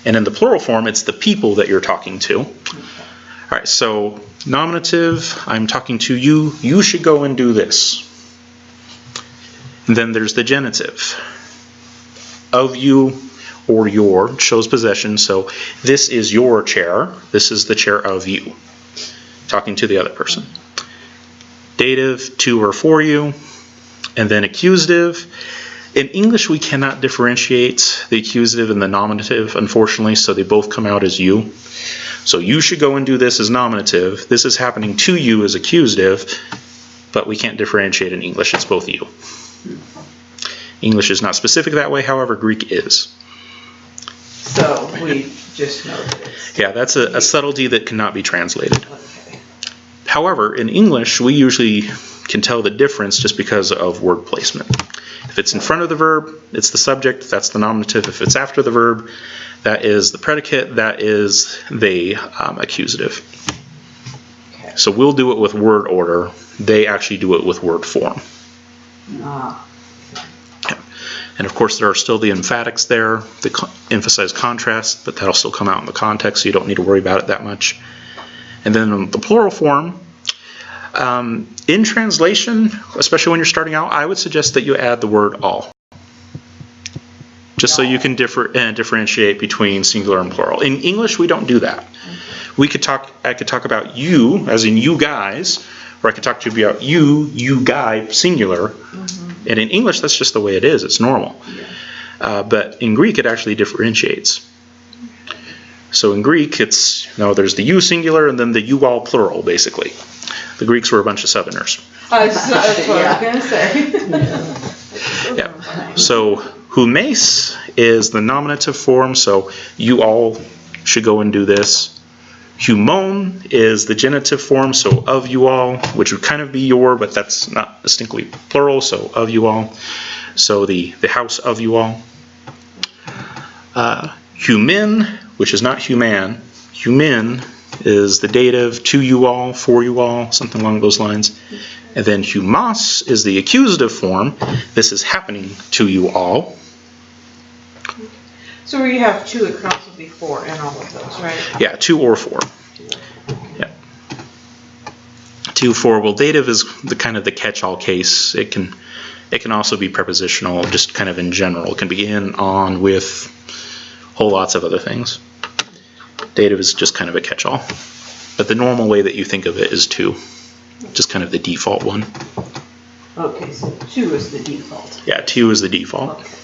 And in the plural form, it's the people that you're talking to. All right, so nominative, I'm talking to you, you should go and do this. And then there's the genitive. Of you or your shows possession, so this is your chair, this is the chair of you. Talking to the other person. Dative, to or for you. And then accusative. In English, we cannot differentiate the accusative and the nominative, unfortunately, so they both come out as you. So you should go and do this as nominative. This is happening to you as accusative, but we can't differentiate in English. It's both you. English is not specific that way, however, Greek is. So we just know that it's... Yeah, that's a subtlety that cannot be translated. Okay. However, in English, we usually can tell the difference just because of word placement. If it's in front of the verb, it's the subject, that's the nominative. If it's after the verb, that is the predicate, that is the accusative. Okay. So we'll do it with word order. They actually do it with word form. Ah. And of course, there are still the emphatics there that emphasize contrast, but that'll still come out in the context, so you don't need to worry about it that much. And then in the plural form, in translation, especially when you're starting out, I would suggest that you add the word all. Just so you can differentiate between singular and plural. In English, we don't do that. I could talk about you, as in you guys, or I could talk to you about you guy, singular. And in English, that's just the way it is. It's normal. But in Greek, it actually differentiates. So in Greek, it's, there's the you singular and then the you all plural, basically. The Greeks were a bunch of Southerners. That's what I was going to say. Yeah. So humes is the nominative form, so you all should go and do this. Humon is the genitive form, so of you all, which would kind of be your, but that's not distinctly plural, so of you all. So the house of you all. Humin, which is not human. Humin is the dative, to you all, for you all, something along those lines. And then humas is the accusative form. This is happening to you all. So where you have two, it can also be four in all of those, right? Yeah, 2 or 4. Yeah. 2, 4. Well, dative is the kind of the catch-all case. It can also be prepositional, just kind of in general. It can be in, on, with, whole lots of other things. Dative is just kind of a catch-all. But the normal way that you think of it is 2. Just kind of the default one. Okay, so 2 is the default. Yeah, 2 is the default. Okay.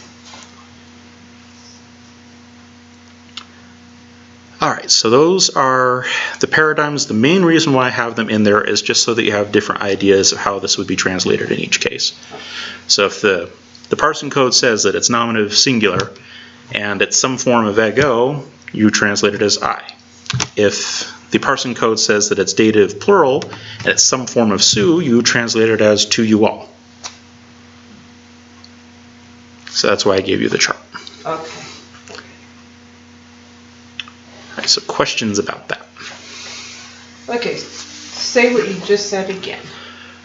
Alright, so those are the paradigms. The main reason why I have them in there is just so that you have different ideas of how this would be translated in each case. So if the parsing code says that it's nominative singular and it's some form of ego, you translate it as I. If the parsing code says that it's dative plural and it's some form of su, you translate it as to you all. So that's why I gave you the chart. Okay. Alright, so questions about that? Okay, say what you just said again.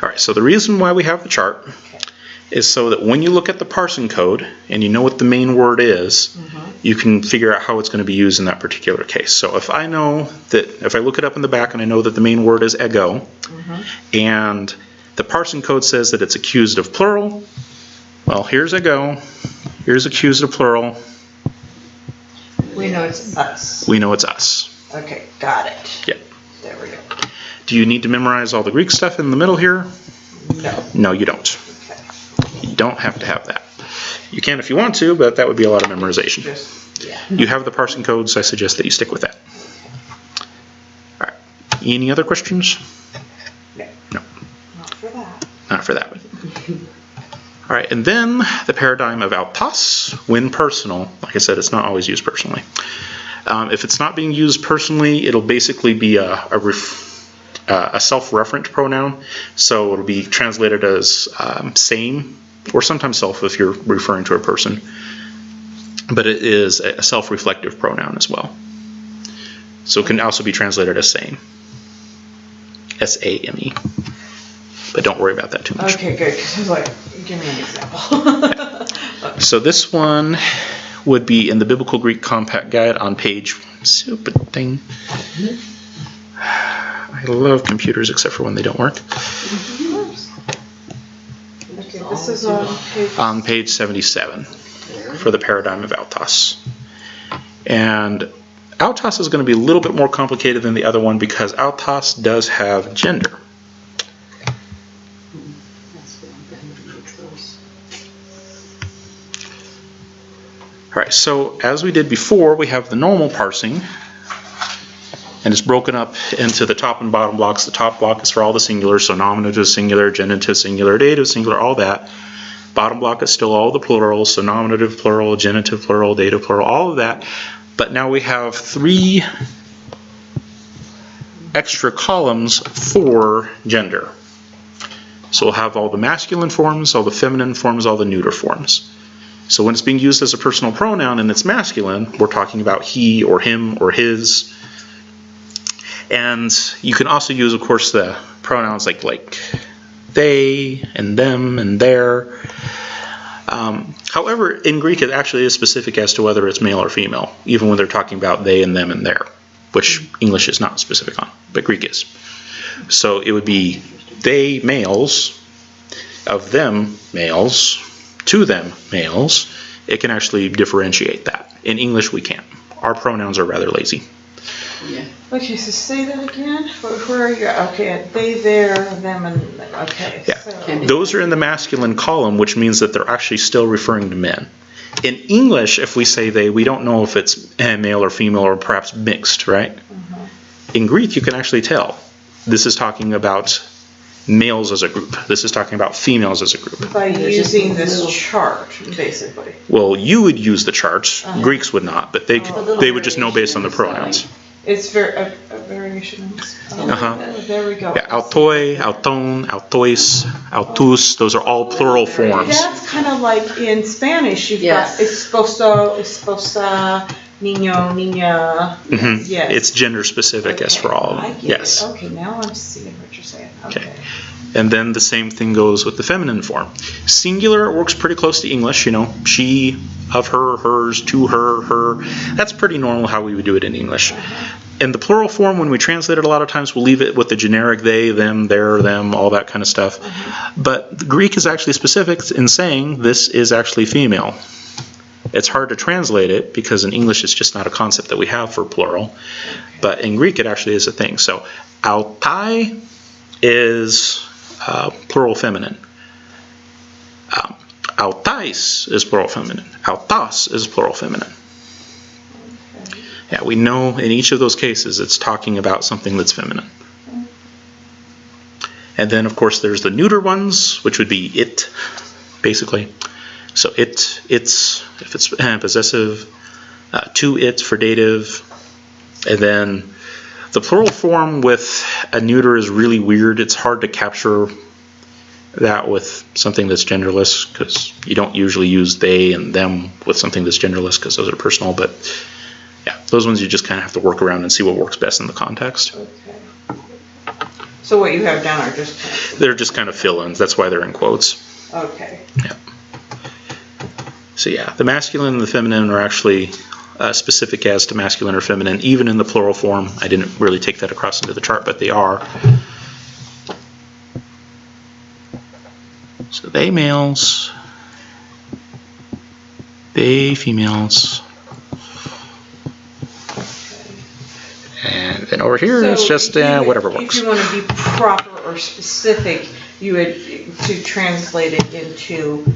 Alright, so the reason why we have the chart is so that when you look at the parsing code and you know what the main word is, you can figure out how it's going to be used in that particular case. So if I know that, if I look it up in the back and I know that the main word is ego, and the parsing code says that it's accusative plural, well, here's ego, here's accusative plural. We know it's us. We know it's us. Okay, got it. Yep. There we go. Do you need to memorize all the Greek stuff in the middle here? No. No, you don't. Okay. You don't have to have that. You can if you want to, but that would be a lot of memorization. You have the parsing codes. I suggest that you stick with that. All right. Any other questions? No. No. Not for that. Not for that one. All right, and then the paradigm of autos when personal. Like I said, it's not always used personally. If it's not being used personally, it'll basically be a self-referent pronoun. So it'll be translated as same, or sometimes self if you're referring to a person. But it is a self-reflective pronoun as well. So it can also be translated as same. S-A-M-E. But don't worry about that too much. Okay, good. 'Cause I was like, give me an example. So this one would be in the Biblical Greek Compact Guide on page... Stupid thing. I love computers except for when they don't work. Okay, this is On page 77 for the paradigm of autos. And autos is going to be a little bit more complicated than the other one because autos does have gender. Alright, so as we did before, we have the normal parsing, and it's broken up into the top and bottom blocks. The top block is for all the singulars, so nominative singular, genitive singular, dative singular, all that. Bottom block is still all the plurals, so nominative plural, genitive plural, dative plural, all of that. But now we have 3 extra columns for gender. So we'll have all the masculine forms, all the feminine forms, all the neuter forms. So when it's being used as a personal pronoun and it's masculine, we're talking about he or him or his. And you can also use, of course, the pronouns like they and them and their. However, in Greek it actually is specific as to whether it's male or female, even when they're talking about they and them and their, which English is not specific on, but Greek is. So it would be they males, of them males, to them males. It can actually differentiate that. In English we can't. Our pronouns are rather lazy. Yeah. Okay, so say that again. Where are you? Okay, they, their, them, and okay. Yeah. So. Those are in the masculine column, which means that they're actually still referring to men. In English, if we say they, we don't know if it's male or female or perhaps mixed, right? In Greek, you can actually tell. This is talking about males as a group. This is talking about females as a group. By using this chart, basically. Well, you would use the charts. Greeks would not, but they would just know based on the pronouns. It's a variation. There we go. Yeah, autoi, auton, autois, autus, those are all plural forms. That's kind of like in Spanish. You've got esposo, esposa, niño, niña. Yes. It's gender specific as for all of them. Yes. Okay, now I'm seeing what you're saying. Okay. And then the same thing goes with the feminine form. Singular works pretty close to English, you know, she, of her, hers, to her, her. That's pretty normal how we would do it in English. In the plural form, when we translate it a lot of times, we'll leave it with the generic they, them, their, them, all that kind of stuff. But the Greek is actually specific in saying this is actually female. It's hard to translate it because in English it's just not a concept that we have for plural. But in Greek it actually is a thing. So autai is plural feminine. Autais is plural feminine. Autas is plural feminine. Yeah, we know in each of those cases it's talking about something that's feminine. And then of course there's the neuter ones, which would be it, basically. So its, if it's possessive, to it for dative, and then the plural form with a neuter is really weird. It's hard to capture that with something that's genderless because you don't usually use they and them with something that's genderless because those are personal. But yeah, those ones you just kind of have to work around and see what works best in the context. Okay. So what you have down are just they're just kind of fill-ins. That's why they're in quotes. Okay. Yeah. So yeah, the masculine and the feminine are actually specific as to masculine or feminine, even in the plural form. I didn't really take that across into the chart, but they are. So they males, they females, and then over here it's just whatever works. If you want to be proper or specific, you would, to translate it into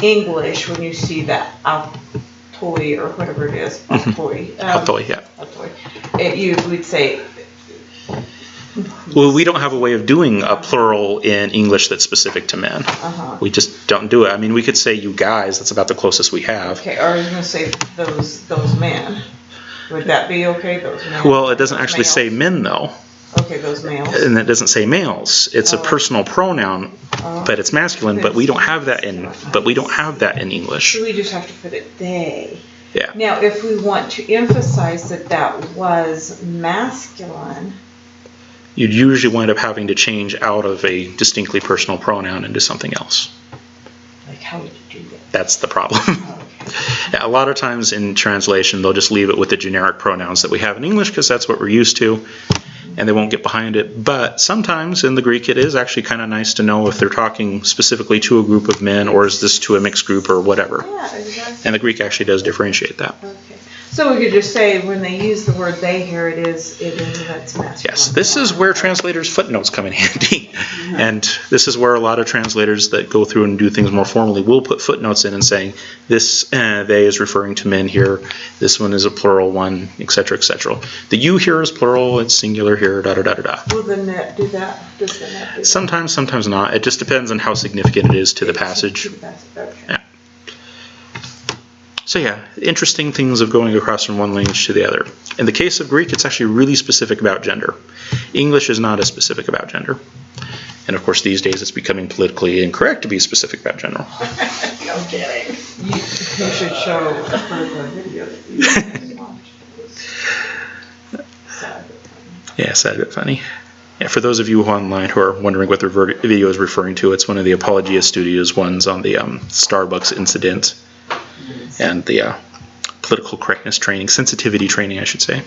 English, when you see that altoy or whatever it is, altoy. Altoy, yeah. Altoy. You would say. Well, we don't have a way of doing a plural in English that's specific to men. We just don't do it. I mean, we could say you guys. That's about the closest we have. Okay, or I was going to say those men. Would that be okay, those men? Well, it doesn't actually say men, though. Okay, those males. And it doesn't say males. It's a personal pronoun, but it's masculine. But we don't have that in English. So we just have to put it they. Yeah. Now, if we want to emphasize that was masculine, you'd usually wind up having to change out of a distinctly personal pronoun into something else. Like, how would you do that? That's the problem. Yeah, a lot of times in translation, they'll just leave it with the generic pronouns that we have in English because that's what we're used to, and they won't get behind it. But sometimes in the Greek, it is actually kind of nice to know if they're talking specifically to a group of men, or is this to a mixed group or whatever. Yeah, exactly. And the Greek actually does differentiate that. Okay. So we could just say when they use the word they here, that's masculine. Yes, this is where translators' footnotes come in handy. And this is where a lot of translators that go through and do things more formally will put footnotes in and saying, this they is referring to men here, this one is a plural one, etc., etc. The you here is plural, it's singular here, da-da-da-da-da. Will the net do that? Does the net do that? Sometimes, sometimes not. It just depends on how significant it is to the passage. Okay. Yeah. So yeah, interesting things of going across from one language to the other. In the case of Greek, it's actually really specific about gender. English is not as specific about gender. And of course, these days it's becoming politically incorrect to be specific about gender. No kidding. You should show a video that you watched. Sad. Yeah, sad but funny. Yeah, for those of you online who are wondering what the video is referring to, it's one of the Apologia Studios ones on the Starbucks incident and the political correctness training, sensitivity training, I should say.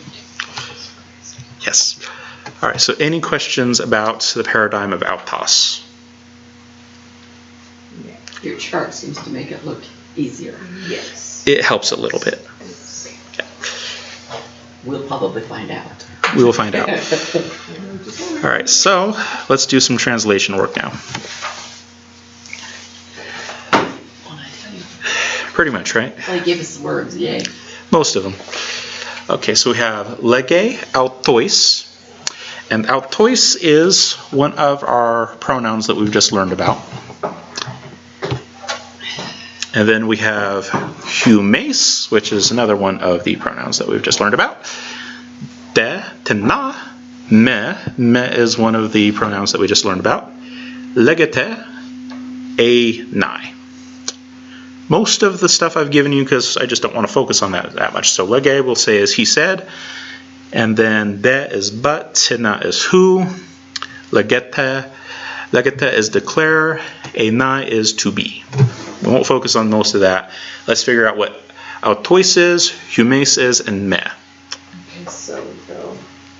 Yes. All right, so any questions about the paradigm of autos? Your chart seems to make it look easier. Yes. It helps a little bit. Yeah. We'll probably find out. We will find out. All right, so let's do some translation work now. Pretty much, right? Well, he gave us the words, yay. Most of them. Okay, so we have lege, autois. And autois is one of our pronouns that we've just learned about. And then we have humes, which is another one of the pronouns that we've just learned about. De, tena, me is one of the pronouns that we just learned about. Legete, a, nai. Most of the stuff I've given you because I just don't want to focus on that much. So lege we'll say is he said, and then de is but, tena is who, legete is declare, enai is to be. We won't focus on most of that. Let's figure out what autois is, humes is, and me. Okay, so we go.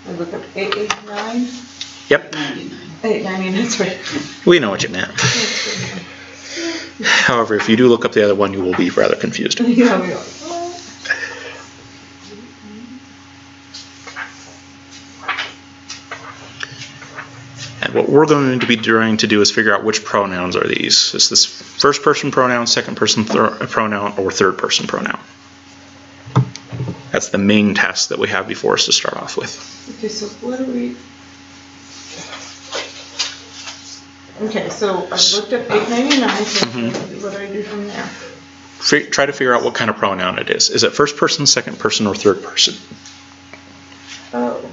I look up 889. Yep, 899, that's right. we know what you meant. However, if you do look up the other one, you will be rather confused. Yeah, we are. And what we're going to be trying to do is figure out which pronouns are these. Is this first person pronoun, second person pronoun, or third person pronoun? That's the main task that we have before us to start off with. Okay, so what do we... Okay, so I looked up 899, so what do I do from there? Try to figure out what kind of pronoun it is. Is it first person, second person, or third person? Oh,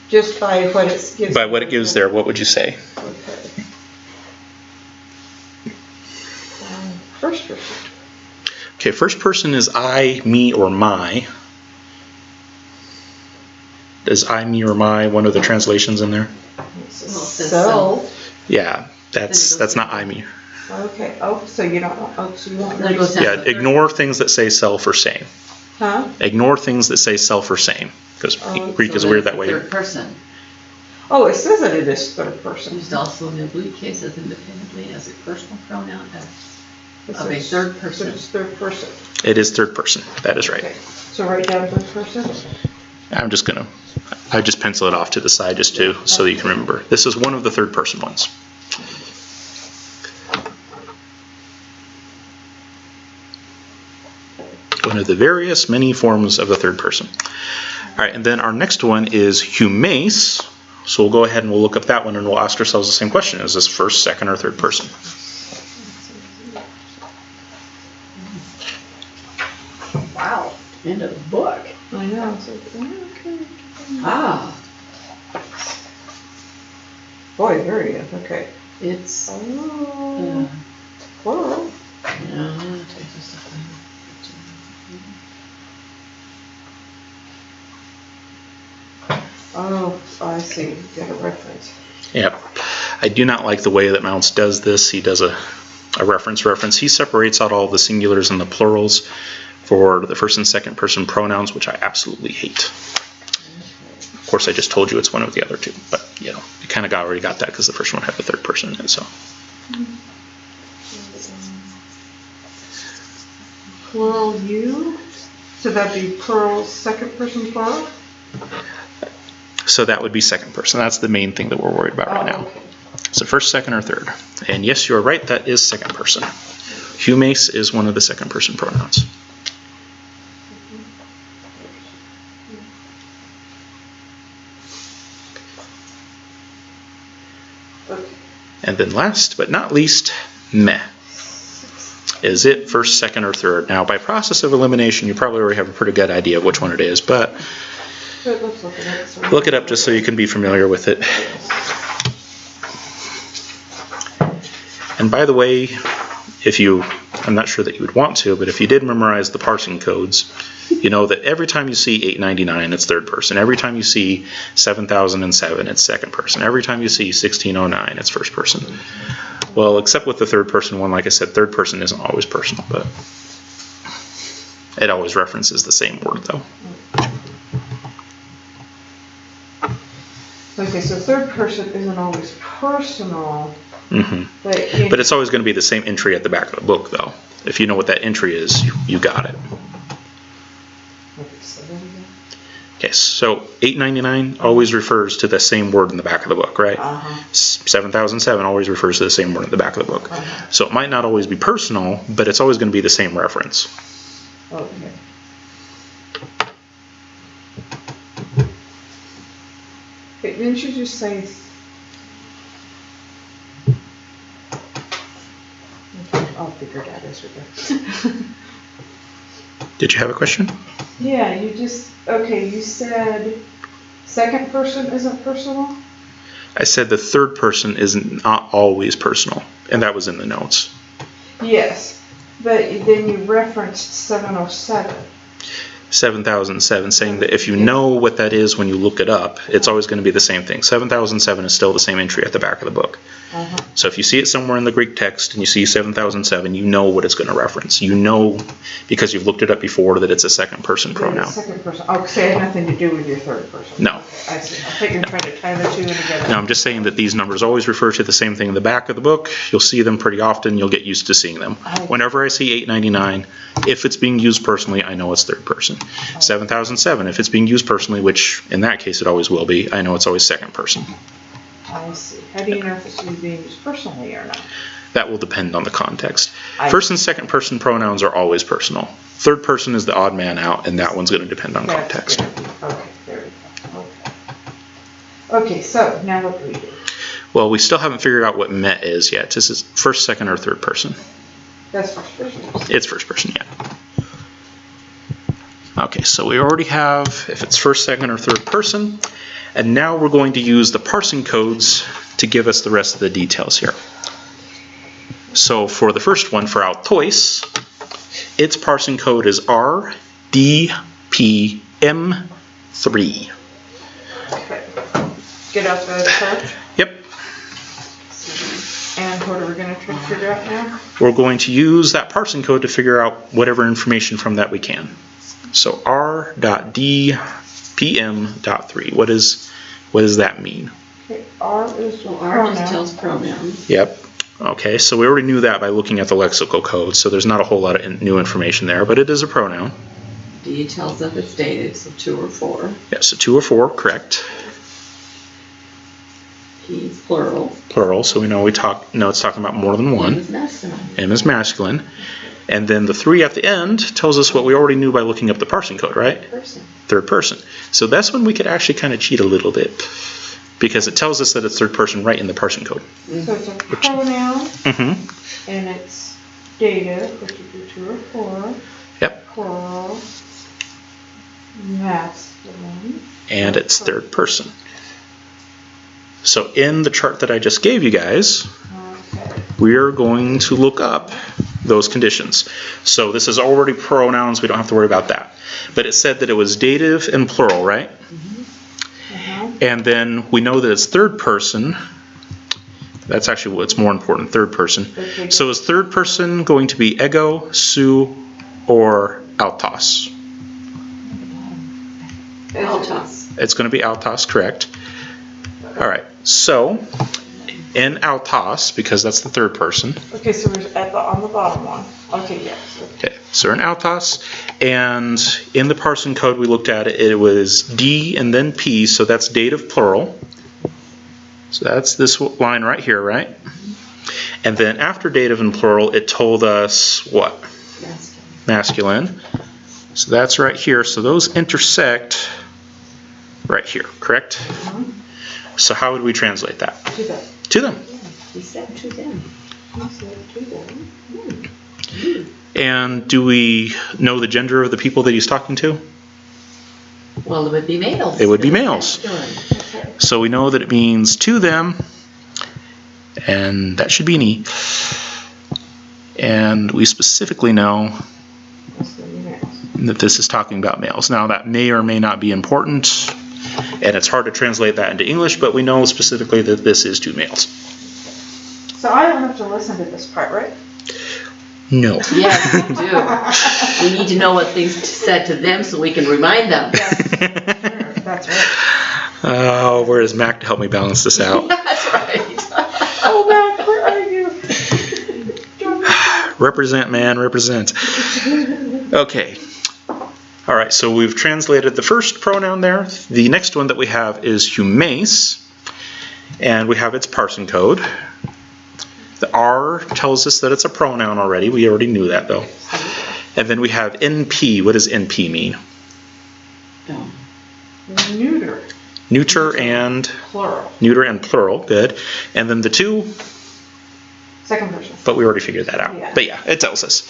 just by what it gives. By what it gives there, what would you say? Okay. First person. Okay, first person is I, me, or my. Is I, me, or my one of the translations in there? So. Yeah, that's not I, me. Okay. Oh, so you don't want. Oh, so you want. Yeah, ignore things that say self or same. Huh? Ignore things that say self or same, because Greek is weird that way. Third person. Oh, it says that it is third person. Used also in the oblique cases independently as a personal pronoun of a third person. It's third person. It is third person. That is right. Okay. So write down third person. I just pencil it off to the side just so that you can remember. This is one of the third person ones. one of the various many forms of the third person. All right, and then our next one is humace. So we'll go ahead and we'll look up that one and we'll ask ourselves the same question. Is this first, second, or third person? Wow, end of the book. I know. So, okay. Ah, Boy, there he is. Okay. it's, Oh, plural. yeah, it takes us a second. Oh, I see. Got a reference. Yep. I do not like the way that Mounts does this. He does a reference. He separates out all the singulars and the plurals for the first and second person pronouns, which I absolutely hate. Of course, I just told you it's one of the other two, but you know, you kind of already got that because the first one had the third person in it. So. Plural you. So that'd be plural, second person plural? So that would be second person. That's the main thing that we're worried about right now. Okay. So first, second, or third. And yes, you're right, that is second person. Humace is one of the second person pronouns. Okay. And then last but not least, me. Is it first, second, or third? Now, by process of elimination, you probably already have a pretty good idea of which one it is, but Let's look at it. So look it up just so you can be familiar with it. And by the way, I'm not sure that you would want to, but if you did memorize the parsing codes, you know that every time you see 899, it's third person. Every time you see 7007, it's second person. Every time you see 1609, it's first person. Well, except with the third person one, like I said, third person isn't always personal, but it always references the same word, though. Okay, so third person isn't always personal. Mm-hmm. But it's always going to be the same entry at the back of the book, though. If you know what that entry is, you got it. Okay, so there we go. Okay, so 899 always refers to the same word in the back of the book, right? 7007 always refers to the same word in the back of the book. So it might not always be personal, but it's always going to be the same reference. Okay. Okay, didn't you just say? Okay, I'll figure it out as we go. Did you have a question? Yeah, you said second person isn't personal? I said the third person is not always personal, and that was in the notes. Yes, but then you referenced 707. 7007, saying that if you know what that is when you look it up, it's always going to be the same thing. 7007 is still the same entry at the back of the book. So if you see it somewhere in the Greek text and you see 7007, you know what it's going to reference. You know, because you've looked it up before, that it's a second person pronoun. Second person. Oh, so it had nothing to do with your third person. No. Okay, I see. I thought you were trying to tie the two in together. Now, I'm just saying that these numbers always refer to the same thing in the back of the book. You'll see them pretty often. You'll get used to seeing them. Whenever I see 899, if it's being used personally, I know it's third person. 7007, if it's being used personally, which in that case it always will be, I know it's always second person. I see. How do you know if it's being used personally or not? That will depend on the context. First and second person pronouns are always personal. Third person is the odd man out, and that one's going to depend on context. Okay, there we go. Okay, so now what do we do? Well, we still haven't figured out what met is yet. This is first, second, or third person. That's first person. It's first person, yeah. Okay, so we already have if it's first, second, or third person. And now we're going to use the parsing codes to give us the rest of the details here. So for the first one, for autois, its parsing code is RDPM3. Okay. Get out the chart. Yep. And what are we going to try to figure out now? We're going to use that parsing code to figure out whatever information from that we can. So R.D.PM.3. What does that mean? Okay, R is R just tells pronouns. Yep. Okay, so we already knew that by looking at the lexical code, so there's not a whole lot of new information there, but it is a pronoun. D tells if it's dative, so 2 or 4. Yeah, so 2 or 4, correct. P is plural. Plural, so we know it's talking about more than one. M is masculine. M is masculine. And then the 3 at the end tells us what we already knew by looking up the parsing code, right? Person. Third person. So that's when we could actually kind of cheat a little bit, because it tells us that it's third person right in the parsing code. So it's a pronoun, Mm-hmm. and it's dative, which would be true or four. Yep. Plural. Masculine. And it's third person. So in the chart that I just gave you guys, Okay. we are going to look up those conditions. So this is already pronouns, we don't have to worry about that. But it said that it was dative and plural, right? Uh-huh. And then we know that it's third person. That's actually what's more important, third person. Okay. So is third person going to be ego, su, or autos? Altos. It's going to be autos, correct. All right, so in autos, because that's the third person. Okay, so we're on the bottom one. Okay, yes. Okay, so we're in autos, and in the parsing code we looked at it, it was D and then P, so that's dative plural. So that's this line right here, right? And then after dative and plural, it told us what? Masculine. So that's right here. So those intersect right here, correct? So how would we translate that? To them. To them. He said to them. He said to them. And do we know the gender of the people that he's talking to? Well, it would be males. It would be males. Masculine. So we know that it means to them, and that should be an E. And we specifically know that this is talking about males. Now that may or may not be important, and it's hard to translate that into English, but we know specifically that this is to males. So I don't have to listen to this part, right? No. Yes, we do. We need to know what things said to them so we can remind them. Yes. That's right. Oh, where is Mac to help me balance this out? That's right. Oh, Mac, where are you? Represent, man, represent. Okay. All right, so we've translated the first pronoun there. The next one that we have is humace, and we have its parsing code. The R tells us that it's a pronoun already. We already knew that, though. And then we have NP. What does NP mean? No. Neuter. Neuter and Plural. neuter and plural. Good. And then the 2, Second person. but we already figured that out. Yeah. But yeah, it tells us.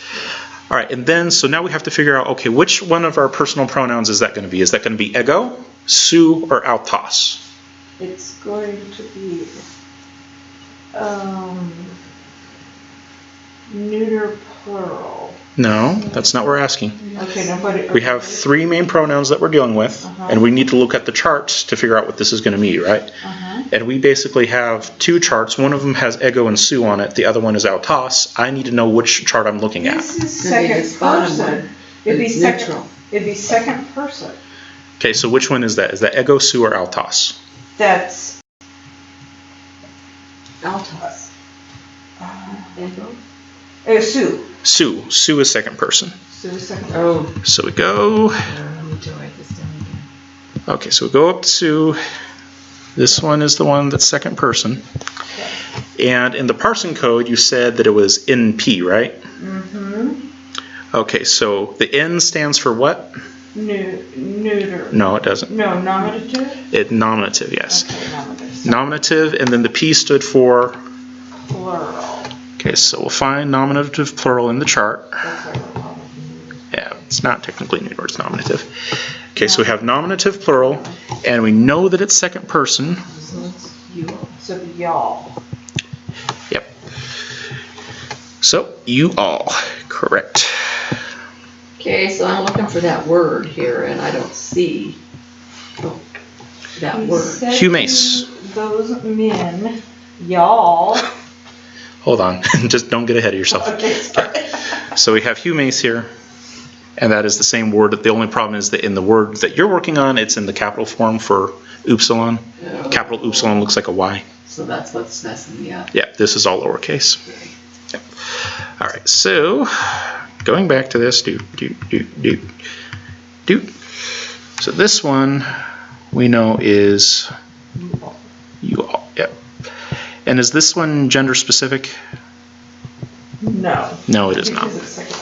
All right, and then so now we have to figure out, okay, which one of our personal pronouns is that going to be? Is that going to be ego, su, or autos? It's going to be neuter plural. No, that's not what we're asking. Okay, now put it. We have 3 main pronouns that we're dealing with, and we need to look at the charts to figure out what this is going to mean, right? And we basically have 2 charts. One of them has ego and su on it. The other one is autos. I need to know which chart I'm looking at. This is Maybe second this bottom person. one. It'd be It's second. neutral. It'd be second person. Okay, so which one is that? Is that ego, su, or autos? That's Altos. Ego? Sue. Su. Su is second person. Sue is second person. Oh. So we go. Let me to write this down again. Okay, so we go up to Su. This one is the one that's second person. And in the parsing code, you said that it was NP, right? Mm-hmm. Okay, so the N stands for what? Neuter. No, it doesn't. No, nominative? It nominative, yes. Okay, nominative. Nominative, and then the P stood for? Plural. Okay, so we'll find nominative plural in the chart. That's what we're calling it. Yeah, it's not technically neuter, it's nominative. Okay, so we have nominative plural, and we know that it's second person. So it's you. So the y'all. Yep. So, you all, correct. Okay, so I'm looking for that word here and I don't see that He word. said Humace. to those men, y'all. Hold on, just don't get ahead of yourself. Okay, sorry. So we have humace here, and that is the same word. The only problem is that in the word that you're working on, it's in the capital form for upsilon. Oh. Capital upsilon looks like a Y. So that's what's messing me up. Yeah, this is all lowercase. Yep. All right, so going back to this, So this one we know is you all. Yep. And is this one gender specific? No. No, it is not. Because it's second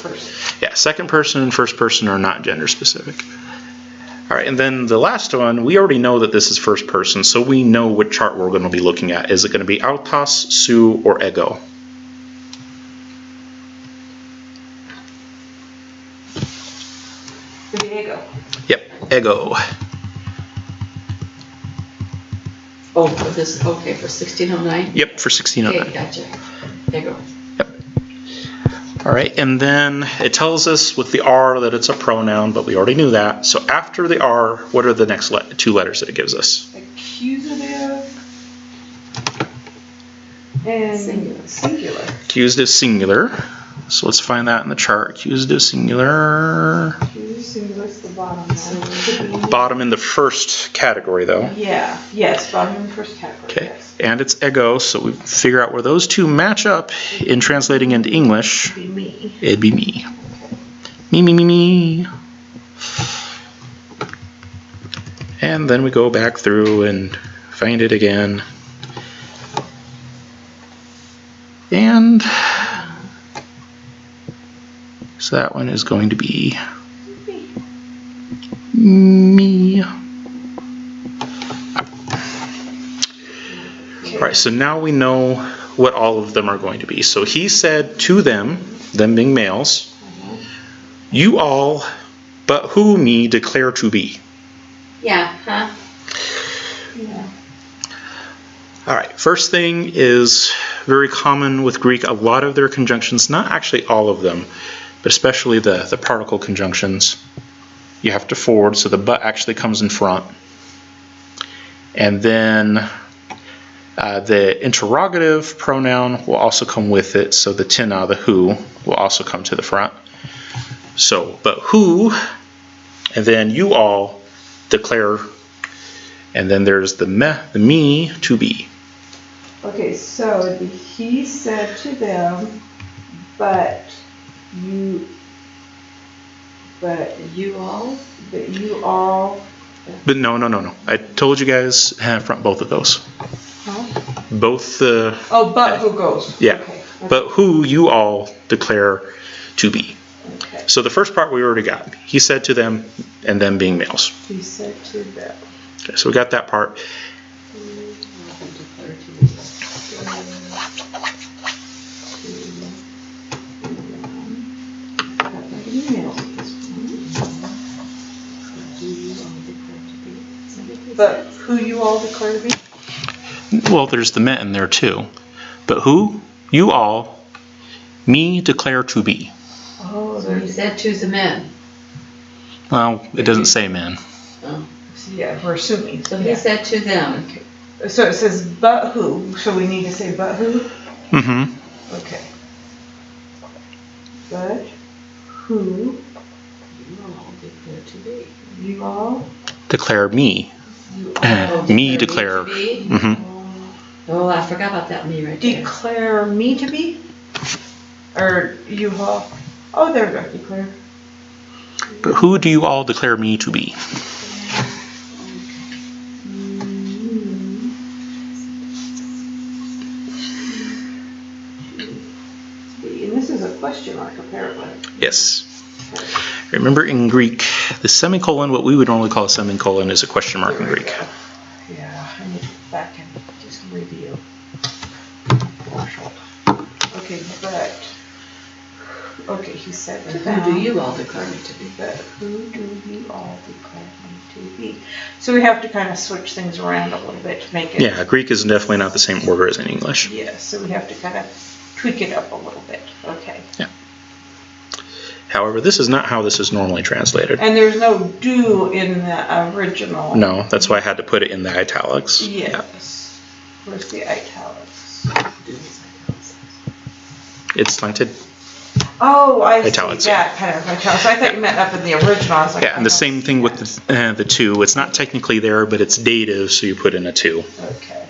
Yeah, second person and first person are not gender specific. All right, and then the last one, we already know that this is first person, so we know what chart we're going to be looking at. Is it going to be autos, su, or ego? The ego. Yep, ego. Oh, for this, okay, for 1609? Yep, for 1609. Okay, gotcha. There you go. All right, and then it tells us with the R that it's a pronoun, but we already knew that. So after the R, what are the next two letters that it gives us? Accusative and singular. Accusative singular. So let's find that in the chart. Accusative singular. Accusative singular is the bottom. So bottom in the first category, though. Yeah, yes, bottom in the first category. Okay, yes. and it's ego, so we figure out where those two match up in translating into English. It'd be me. It'd be me. Me, me, me, me. And then we go back through and find it again. And so that one is going to be me. Alright, so now we know what all of them are going to be. So he said to them being males, you all, but who me declare to be. Yeah, huh? Yeah. Alright, first thing is very common with Greek. A lot of their conjunctions, not actually all of them, but especially the particle conjunctions, you have to forward, so the but actually comes in front. And then the interrogative pronoun will also come with it, so the tina, the who, will also come to the front. So, but who, and then you all declare, and then there's the me to be. Okay, so it'd be he said to them, but you all. But no. I told you guys front both of those. Huh? Both the. Oh, but who goes? Yeah. Okay. But who you all declare to be. Okay. So the first part we already got. He said to them, and them being males. He said to them. Okay, so we got that part. But who you all declare to be? Well, there's the me in there too. But who you all me declare to be. Oh, So he said to the men. Well, it doesn't say men. Oh. yeah, we're assuming. So he said to them. So it says but who, so we need to say but who? Mm-hmm. Okay. But who You all declare to be. you all Declare me. Me declare. Me to be? Mm-hmm. Oh, I forgot about that me right there. declare me to be? Or you all? Oh, there we go, declare. But who do you all declare me to be? And this is a question mark apparently. Yes. Remember in Greek, the semicolon, what we would normally call a semicolon, is a question mark in There we Greek. go. Yeah, I need to go back and do some review. Okay, okay, he said to them. Who do you all declare me to be? But who do you all declare me to be? So we have to kind of switch things around a little bit to make it. Yeah, Greek is definitely not the same order as in English. Yeah, so we have to kind of tweak it up a little bit. Okay. Yeah. However, this is not how this is normally translated. And there's no do in the original. No, that's why I had to put it in the italics. Yes. Where's the italics? It's slanted. Oh, I Italics, see that kind of italics. I thought you meant up in the original. I was like, Yeah, and the same thing with the two. It's not technically there, but it's dative, so you put in a two. Okay.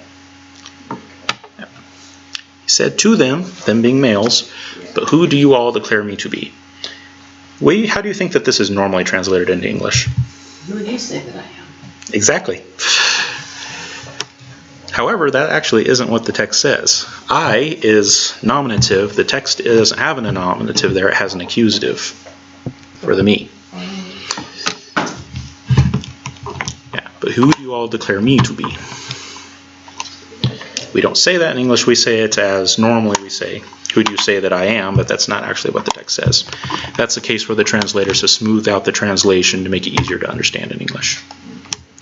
He said to them being males, but who do you all declare me to be? How do you think that this is normally translated into English? Who do you say that I am? Exactly. However, that actually isn't what the text says. I is nominative. The text doesn't have a nominative there. It has an accusative. for the me. Yeah, but who do you all declare me to be? We don't say that in English. We say it as normally we say, who do you say that I am? But that's not actually what the text says. That's the case where the translators have smoothed out the translation to make it easier to understand in English.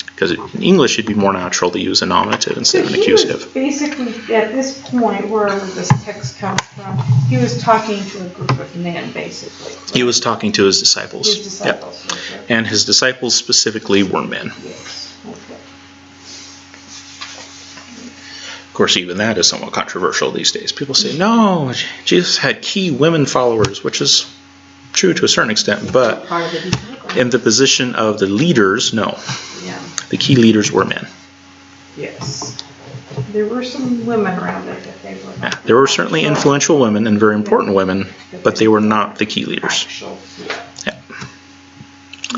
Because in English, it'd be more natural to use a nominative instead of an accusative. Basically, at this point, wherever this text comes from, he was talking to a group of men, basically. Right? He was talking to his disciples. His disciples. Yep. Okay. And his disciples specifically were men. Yes. Okay. Of course, even that is somewhat controversial these days. People say, no, Jesus had key women followers, which is true to a certain extent, but Part of the disciple. in the position of the leaders, no. Yeah. The key leaders were men. Yes. There were some women around it, but they were Yeah, not. there were certainly influential women and very important women, but they were not the key leaders. Actual, yeah. Yeah.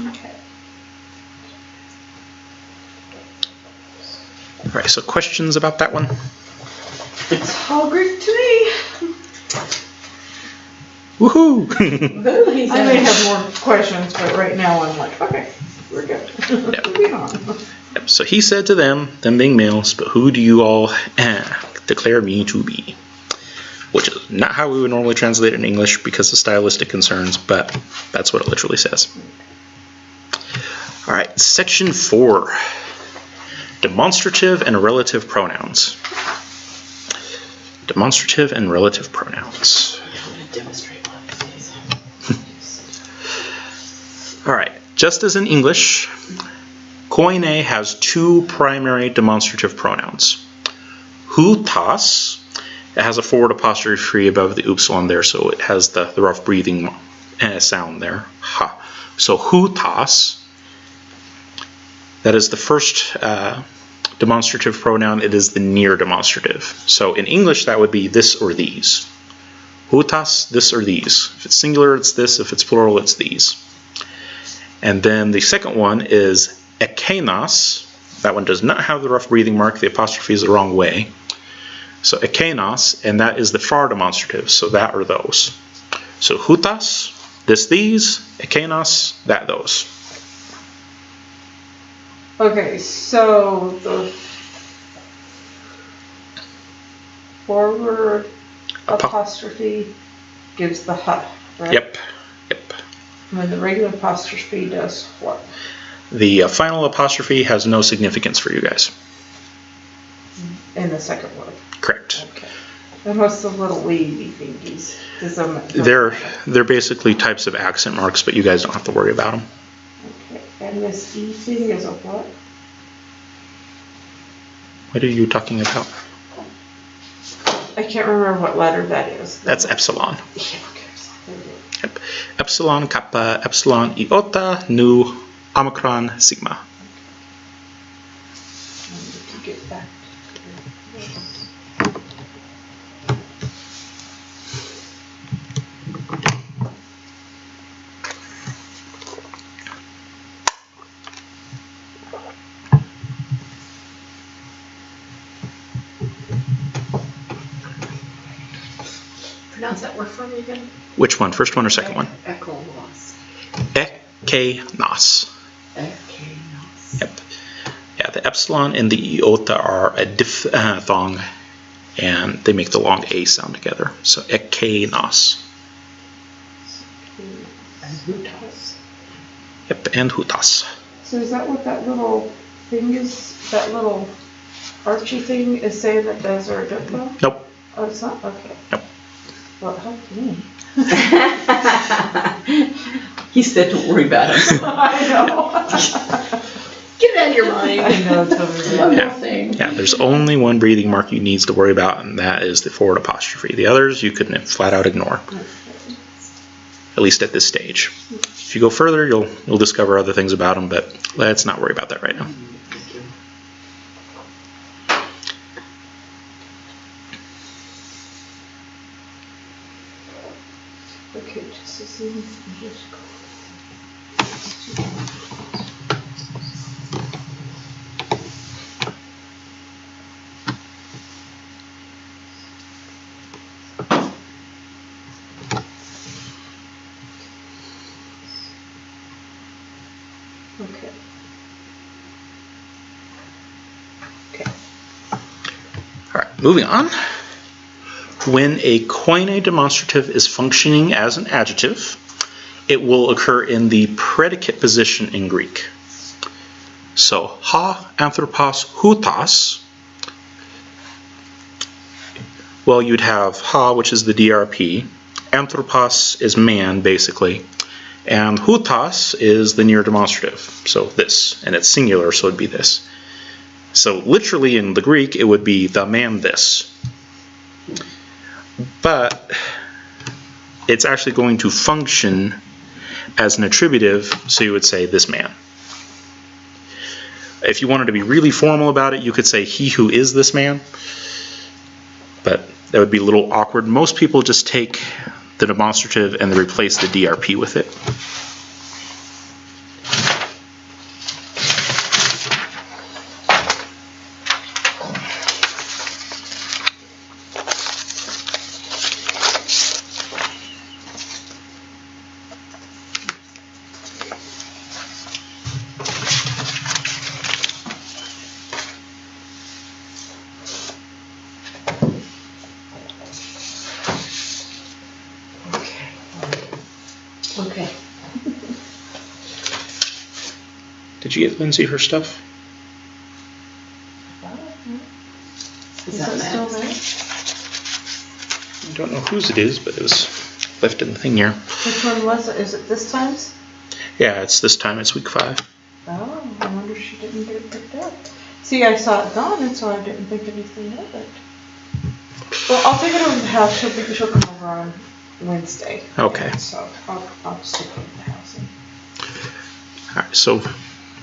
Okay. All right, so questions about that one? It's all Greek to me. Woohoo! I may have more questions, but right now I'm like, okay, we're good. Yep. Moving on. Yep, so he said to them being males, but who do you all declare me to be? Which is not how we would normally translate it in English because of stylistic concerns, but that's what it literally says. All right, section 4. Demonstrative and relative pronouns. Demonstrative and relative pronouns. I'm going to demonstrate one of these days. All right, just as in English, Koine has 2 primary demonstrative pronouns. Hutas, it has a forward apostrophe above the upsilon there, so it has the rough breathing sound there. Ha. So hutas, that is the first demonstrative pronoun. It is the near demonstrative. So in English, that would be this or these. Hutas, this or these. If it's singular, it's this. If it's plural, it's these. And then the second one is ekenas. That one does not have the rough breathing mark. The apostrophe is the wrong way. So ekenas, and that is the far demonstrative. So that or those. So hutas, this, these. Ekenas, that, those. Okay, so the forward apostrophe gives the ha, right? Yep. Yep. And then the regular apostrophe does what? The final apostrophe has no significance for you guys. In the second word. Correct. Okay. And what's the little wavy thingies? Does them, They're basically types of accent marks, but you guys don't have to worry about them. okay. And this E thing is a what? What are you talking about? I can't remember what letter that is. That's epsilon. Yeah, okay. There we go. Yep. Epsilon, kappa, epsilon, iota, nu, omicron, sigma. I need to get back to Pronounce that word for me again. Which one? First one or second one? Echolos. Ekenas. Echolos. Yep. Yeah, the epsilon and the iota are a diphthong, and they make the long A sound together. So ekenas. And hutas. Yep, and hutas. So is that what that little thing is? That little archy thing is saying that those are diphthong? Nope. Oh, it's not? Okay. Nope. Well, it helped me. He said, don't worry about it. I know. Get it out of your mind. I know, totally. One Yeah. more thing. Yeah, there's only one breathing mark you need to worry about, and that is the forward apostrophe. The others you could flat out ignore, at least at this stage. If you go further, you'll discover other things about them, but let's not worry about that right now. Thank you. Okay, just as in English. Okay. All right, moving on. When a koine demonstrative is functioning as an adjective, it will occur in the predicate position in Greek. So, ha anthropos houtos. Well, you'd have ha, which is the DRP. Anthropos is man, basically. And houtos is the near demonstrative. So this, and it's singular, so it'd be this. So literally in the Greek, it would be the man this. But it's actually going to function as an attributive, so you would say this man. If you wanted to be really formal about it, you could say he who is this man. But that would be a little awkward. Most people just take the demonstrative and they replace the DRP with it. Okay. Did you get Lindsay her stuff? Is that still Matt's? there? I don't know whose it is, but it was left in the thing here. Which one was it? Is it this time's? Yeah, it's this time. It's week 5. Oh, I wonder if she didn't get it picked up. See, I saw it gone, and so I didn't think anything of it. Well, I'll take it over to the house. She'll come over on Wednesday. Okay. So I'll just take it over to the house. All right, so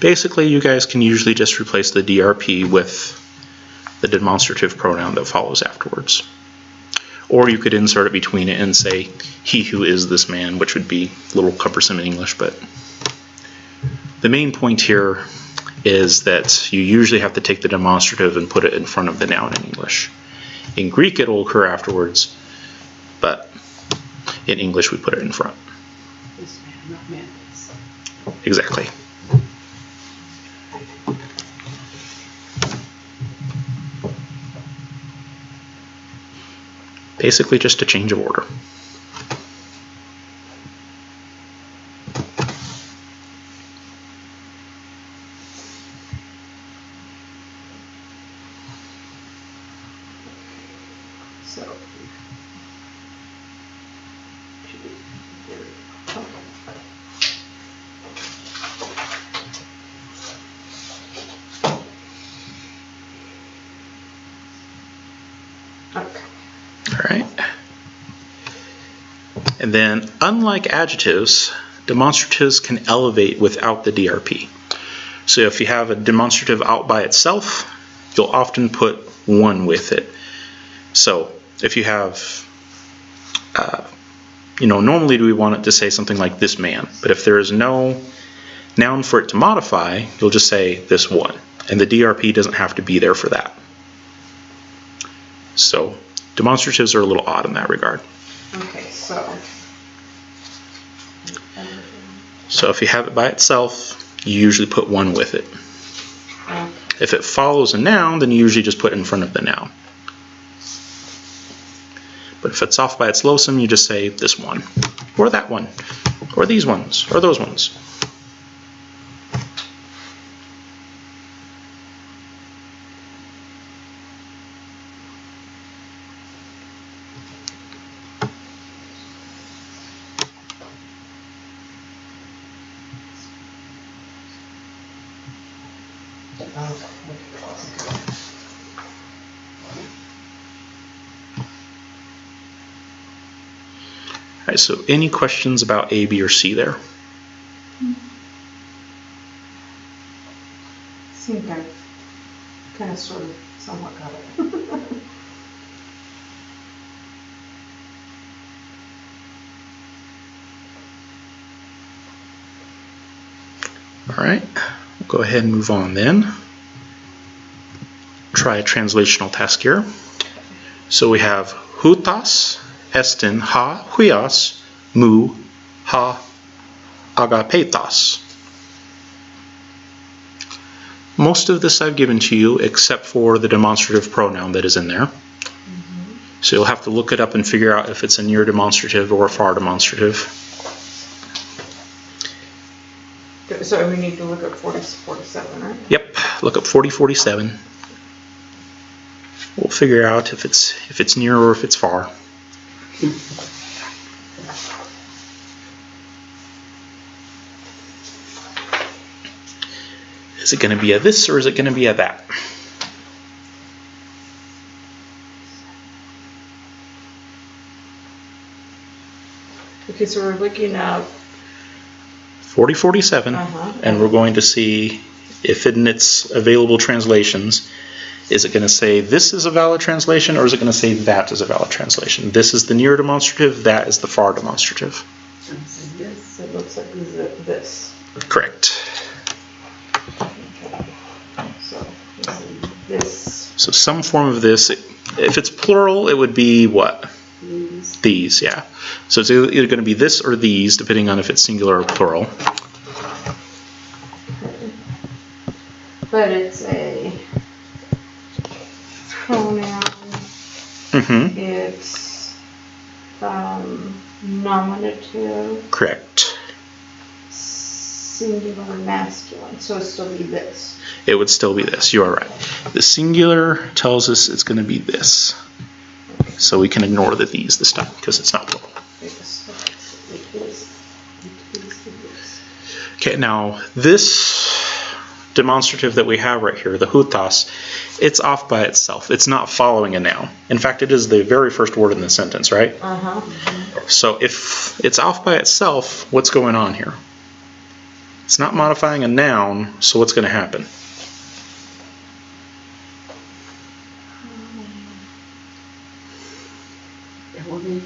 basically you guys can usually just replace the DRP with the demonstrative pronoun that follows afterwards. Or you could insert it between it and say, he who is this man, which would be a little cumbersome in English, but the main point here is that you usually have to take the demonstrative and put it in front of the noun in English. In Greek, it will occur afterwards, but in English, we put it in front. This man, not man. This. Exactly. Basically just a change of order. So. Okay. All right. And then, unlike adjectives, demonstratives can elevate without the DRP. So if you have a demonstrative out by itself, you'll often put one with it. So if you have, normally we want it to say something like this man, but if there is no noun for it to modify, you'll just say this one, and the DRP doesn't have to be there for that. So demonstratives are a little odd in that regard. Okay, so. So if you have it by itself, you usually put one with it. Okay. If it follows a noun, then you usually just put it in front of the noun. But if it's off by its locum, you just say this one, or that one, or these ones, or those ones. All right, so any questions about A, B, or C there? I think I kind of sort of somewhat got it. All right, we'll go ahead and move on then. Try a translational task here. So we have houtas, estin, ha, huios, mu, ha, agapetas. Most of this I've given to you except for the demonstrative pronoun that is in there. So you'll have to look it up and figure out if it's a near demonstrative or a far demonstrative. So we need to look at 47, right? Yep, look up 4047. We'll figure out if it's near or if it's far. Is it going to be a this or is it going to be a that? Okay, so we're looking at 4047, and we're going to see if in its available translations, is it going to say this is a valid translation or is it going to say that is a valid translation? This is the near demonstrative, that is the far demonstrative. this, it looks like this. Correct. So this. So some form of this, if it's plural, it would be what? These, yeah. So it's either going to be this or these, depending on if it's singular or plural. But it's a pronoun. It's nominative. Correct. Singular masculine. So it'll still be this. It would still be this. You are right. The singular tells us it's going to be this. So we can ignore the these this time because it's not plural. Okay, now this demonstrative that we have right here, the hutas, it's off by itself. It's not following a noun. In fact, it is the very first word in the sentence, right? So if it's off by itself, what's going on here? It's not modifying a noun, so what's going to happen?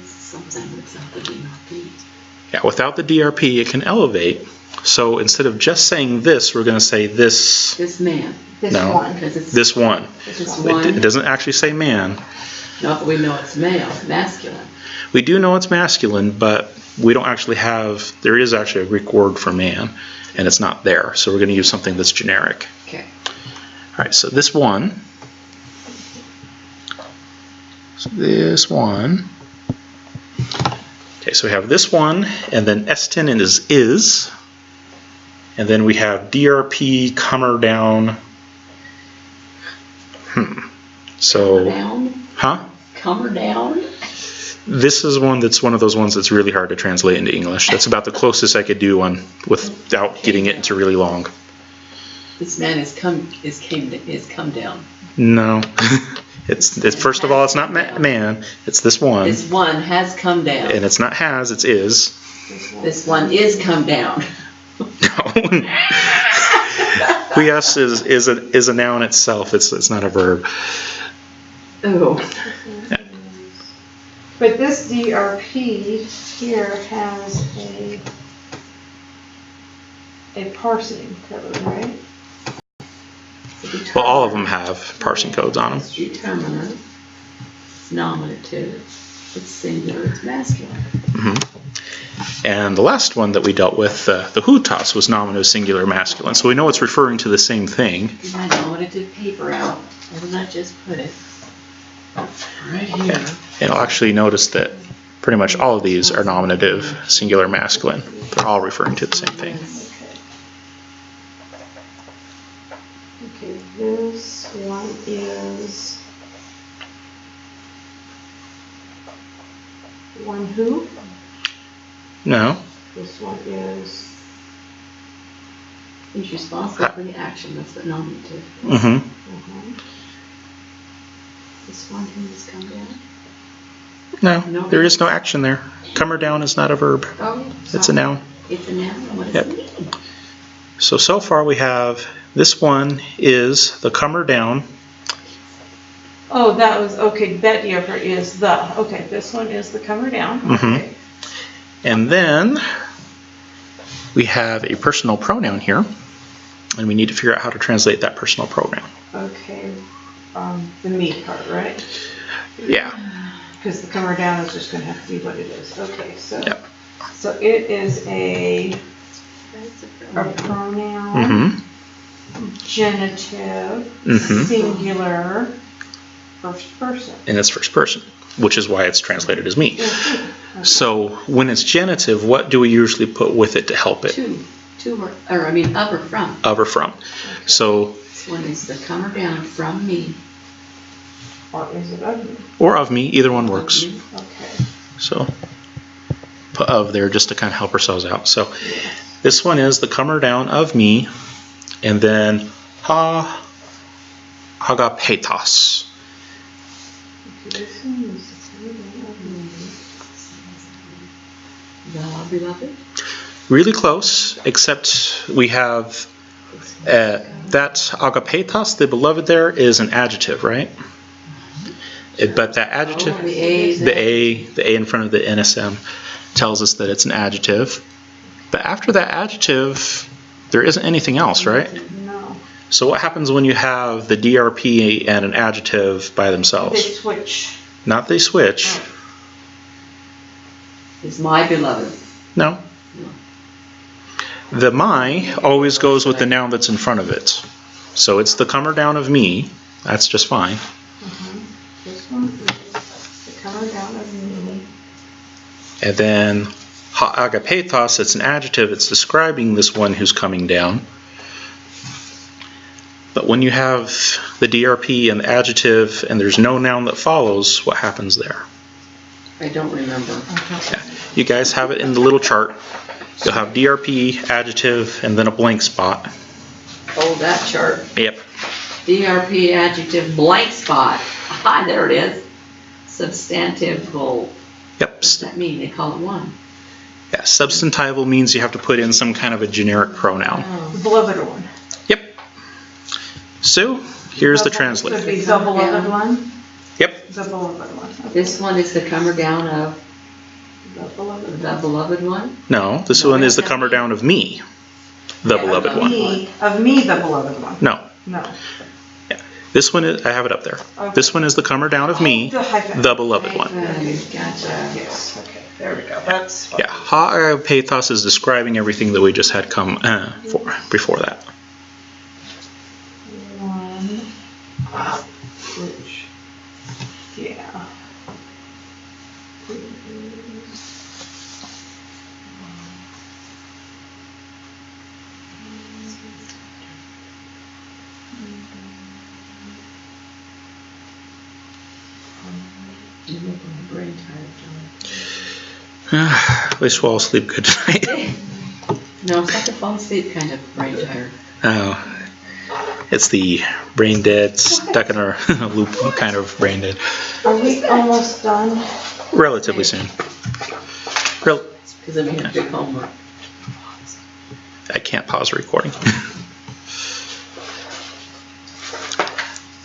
Something without the DRP. Yeah, without the DRP, it can elevate. So instead of just saying this, we're going to say this. This man. This No. one. This one. This one. It doesn't actually say man. No, but we know it's male, masculine. We do know it's masculine, but we don't actually have, there is actually a Greek word for man, and it's not there. So we're going to use something that's generic. Okay. All right, so this one. So this one. Okay, so we have this one, and then S10 is, and then we have DRP, comer down. So, Comer down? huh? Comer down? This is one that's one of those ones that's really hard to translate into English. That's about the closest I could do one without getting it into really long. This man is come down. No. It's first of all, it's not man, it's this one. This one has come down. And it's not has, it's is. This one is come down. No. Yes is a noun itself. It's not a verb. Oh. Yeah. But this DRP here has a parsing code, right? Well, all of them have parsing codes on them. It's determinate. It's nominative. It's singular. It's masculine. And the last one that we dealt with, the hutas, was nominative, singular, masculine. So we know it's referring to the same thing. Get my nominative paper out. Where did I just put it? Right here. And you'll actually notice that pretty much all of these are nominative, singular, masculine. They're all referring to the same thing. Okay, this one is one who. No. This one is He's responsible for the action. That's the nominative. This one who has come down. No, there is no action there. Comer down is not a verb. Oh, It's a noun. It's a noun. What does Yep. it mean? So far we have this one is the comer down. oh, that was okay. That DRP is the okay. This one is the comer down. Okay. And then we have a personal pronoun here. And we need to figure out how to translate that personal pronoun. Okay. The me part, right? Yeah. Because the comer down is just going to have to be what it is. Okay, so Yep. so it is a That's a pronoun. genitive, Mhm. singular, first person. And it's first person, which is why it's translated as me. So when it's genitive, what do we usually put with it to help it? Of or from. Of or from. So, This one is the come or down from me. Or is it of me? or of me, either one works. Okay. So put of there just to kind of help ourselves out. So this one is the come or down of me, and then agapetos. Okay, this one is the come or down of me. The beloved. Really close, except we have that agapetos, the beloved there, is an adjective, right? But that adjective, Oh, the the A in front of the NSM tells us that it's an adjective. But after that adjective, there isn't anything else, right? No. So what happens when you have the DRP and an adjective by They themselves? switch. Not they switch. Is my beloved. No. The my always goes with the noun that's in front of it. So it's the come or down of me. That's just fine. This one is the come or down of me. And then agapetos, it's an adjective. It's describing this one who's coming down. But when you have the DRP and the adjective and there's no noun that follows, what happens there? I don't remember. Yeah. You guys have it in the little chart. You'll have DRP, adjective, and then a blank spot. Oh, that chart. Yep. DRP adjective blank spot. Ah, there it is. Substantival. Yep. What does that mean? They call it one. Yeah. Substantival means you have to put in some kind of a generic pronoun. The beloved one. Yep. So here's the Would translation. be the beloved one. Yep. The beloved one. Okay. This one is the come or down of The beloved the one. beloved one. No, this one is the come or down of me, the beloved one. Of me, the beloved one. No. No. This one is, I have it up there. Okay. This one is the come or down of me, The hyphen. the beloved one. Gotcha. Yes. Okay. There we go. That's fine. Yeah, agapetos is describing everything that we just had come before that. One. Which. Yeah. You're making my brain tired, At least we'll all sleep good tonight. John. No, it's not the fall asleep kind of brain tired. Oh, it's the brain dead, stuck in a loop kind of brain dead. Are we almost done? Relatively soon. Because I'm going to do homework. I can't pause the recording.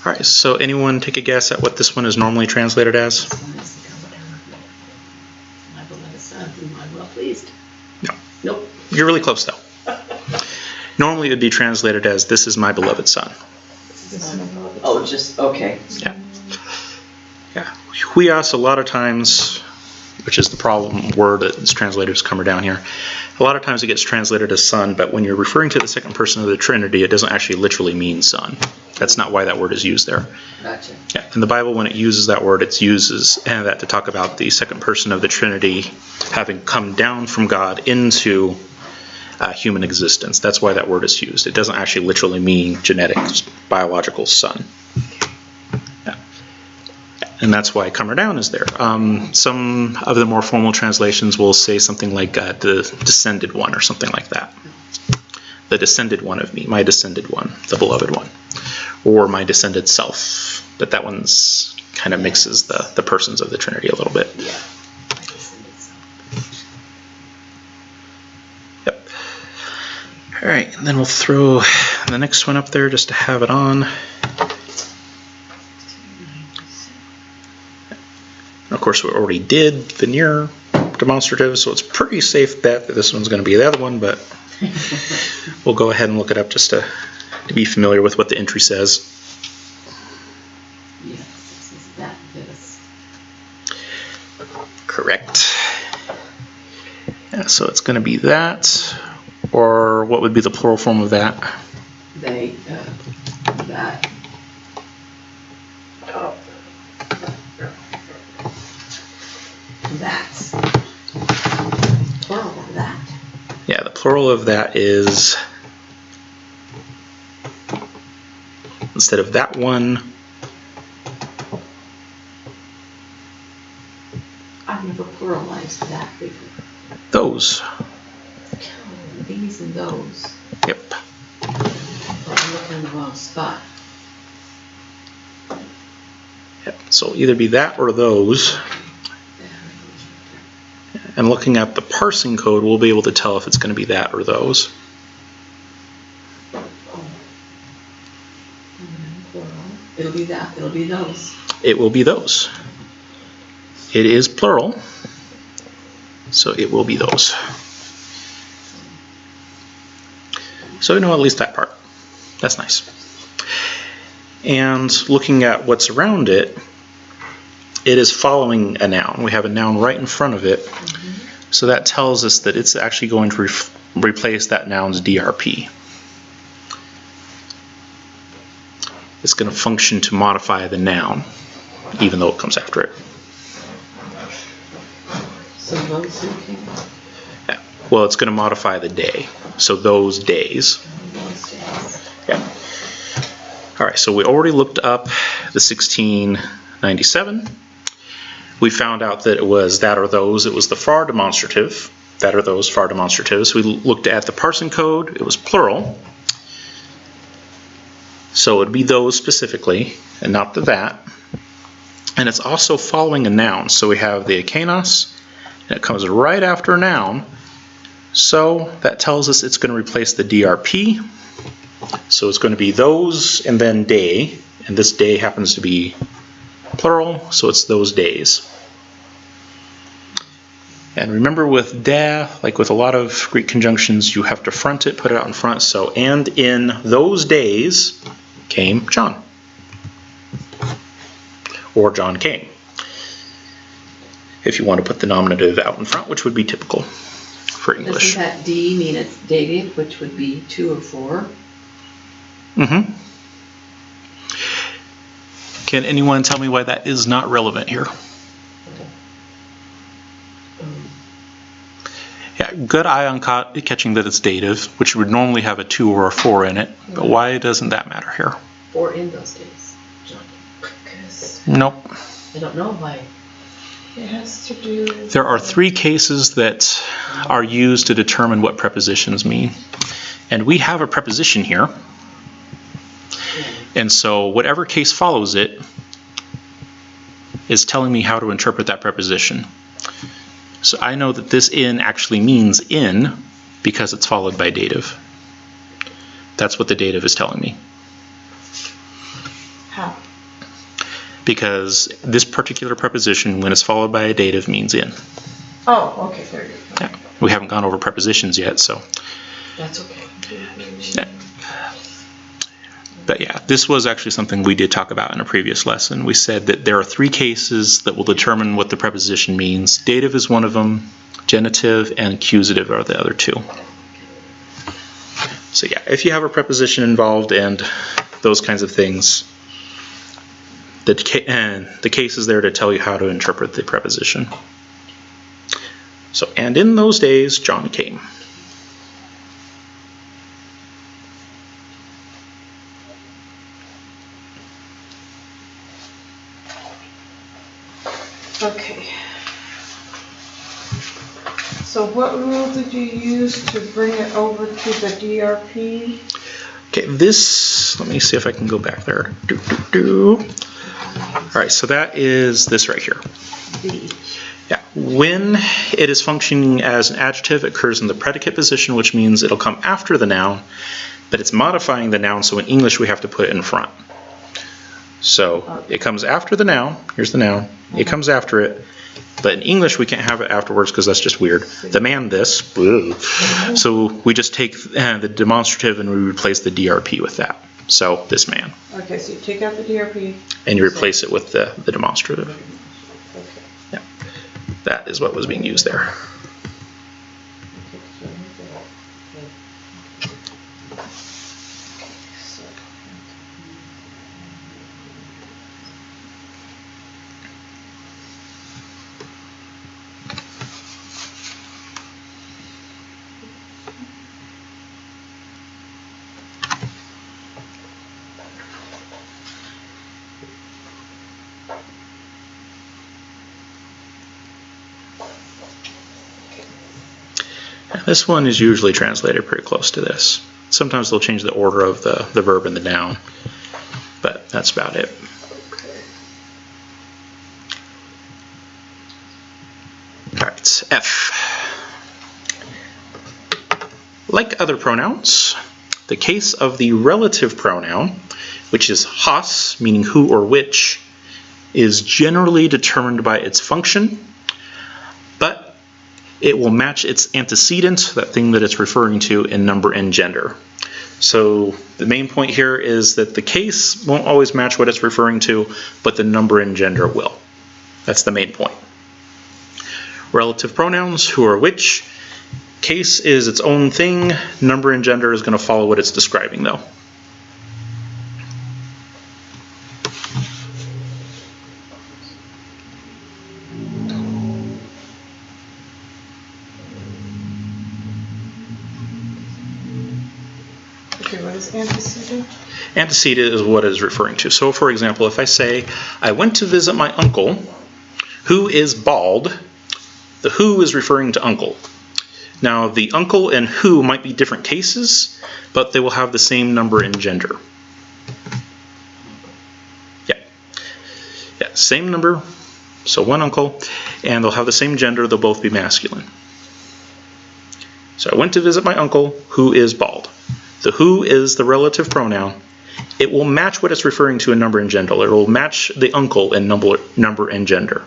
All right, so anyone take a guess at what this one is normally translated as? This one is the come or down of me. My beloved son, whom I'm well pleased. No. Nope. You're really close though. Normally it would be translated as, "This is my beloved son." Oh, just, okay. Yeah. Yeah. Huios, a lot of times, which is the problem word that is translated as come or down here, a lot of times it gets translated as son, but when you're referring to the second person of the Trinity, it doesn't actually literally mean son. That's not why that word is used there. Gotcha. Yeah. In the Bible, when it uses that word, it uses that to talk about the second person of the Trinity having come down from God into human existence. That's why that word is used. It doesn't actually literally mean genetic, biological son. Yeah. And that's why come or down is there. Some of the more formal translations will say something like the descended one or something like that. The descended one of me, my descended one, the beloved one. Or my descended self. But that one's kind of mixes the persons of the Trinity a little bit. Yeah. Yep. All right, and then we'll throw the next one up there just to have it on. And of course, we already did the near demonstrative, so it's a pretty safe bet that this one's going to be the other one, but we'll go ahead and look it up just to be familiar with what the entry says. Yes, this is that, this. Correct. Yeah, so it's going to be that, or what would be the plural form of that? they, that. Oh. That's. Plural of that. Yeah, the plural of that is, instead of that one, I've never pluralized that before. those. These and those. Yep. I'm looking in the wrong spot. Yep. So it'll either be that or those. And looking at the parsing code, we'll be able to tell if it's going to be that or those. It'll be that. It'll be those. It will be those. It is plural, so it will be those. So we know at least that part. That's nice. And looking at what's around it, it is following a noun. We have a noun right in front of it. So that tells us that it's actually going to replace that noun's DRP. It's going to function to modify the noun, even though it comes after it. So those who came. Yeah. Well, it's going to modify the day. So those days. Those days. Yeah. All right, so we already looked up the 1697. We found out that it was that or those. It was the FAR demonstrative. That or those, FAR demonstratives. We looked at the parsing code. It was plural. So it would be those specifically, and not the that. And it's also following a noun. So we have the akanos, and it comes right after a noun. So that tells us it's going to replace the DRP. So it's going to be those and then day. And this day happens to be plural, so it's those days. And remember with da, like with a lot of Greek conjunctions, you have to front it, put it out in front. So, and in those days came John. Or John came. If you want to put the nominative out in front, which would be typical for English. Doesn't that D mean it's dative, which would be 2 or 4? Mm-hmm. Can anyone tell me why that is not relevant here? Yeah, good eye on catching that it's dative, which would normally have a 2 or a 4 in it. But why doesn't that matter here? 4 in those days. Because Nope. I don't know why. It has to do with... There are 3 cases that are used to determine what prepositions mean. And we have a preposition here. And so whatever case follows it is telling me how to interpret that preposition. So I know that this in actually means in because it's followed by dative. That's what the dative is telling me. How? Because this particular preposition, when it's followed by a dative, means in. Oh, okay, there you go. Yeah. We haven't gone over prepositions yet, so. That's okay. Yeah. But yeah, this was actually something we did talk about in a previous lesson. We said that there are 3 cases that will determine what the preposition means. Dative is one of them, genitive and accusative are the other 2. So yeah, if you have a preposition involved and those kinds of things, the case is there to tell you how to interpret the preposition. So, and in those days, John came. Okay. So what rule did you use to bring it over to the DRP? Okay, this, let me see if I can go back there. All right, so that is this right here. D. Yeah, when it is functioning as an adjective, it occurs in the predicate position, which means it'll come after the noun, but it's modifying the noun, so in English we have to put it in front. So it comes after the noun, here's the noun, it comes after it, but in English we can't have it afterwards because that's just weird. The man this, so we just take the demonstrative and we replace the DRP with that. So this man. Okay, so you take out the DRP. And you replace it with the demonstrative. Okay. Yeah, that is what was being used there. This one is usually translated pretty close to this. Sometimes they'll change the order of the verb and the noun, but that's about it. All right, F. Like other pronouns, the case of the relative pronoun, which is has, meaning who or which, is generally determined by its function, but it will match its antecedent, that thing that it's referring to, in number and gender. So the main point here is that the case won't always match what it's referring to, but the number and gender will. That's the main point. Relative pronouns, who or which. Case is its own thing. Number and gender is going to follow what it's describing, though. Okay, what is antecedent? Antecedent is what it is referring to. So, for example, if I say, I went to visit my uncle, who is bald, the who is referring to uncle. Now, the uncle and who might be different cases, but they will have the same number and gender. Yeah, same number, so one uncle, and they'll have the same gender, they'll both be masculine. So I went to visit my uncle, who is bald. The who is the relative pronoun. It will match what it's referring to in number and gender. It will match the uncle in number and gender.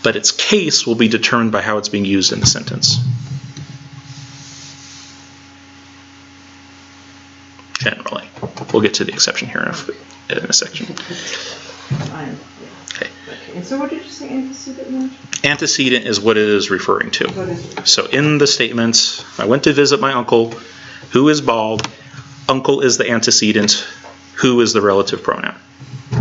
But its case will be determined by how it's being used in the sentence. Generally. We'll get to the exception here in a section. Okay. And so what did you say antecedent meant? Antecedent is what it is referring to. What is it? So in the statements, I went to visit my uncle, who is bald. Uncle is the antecedent. Who is the relative pronoun. All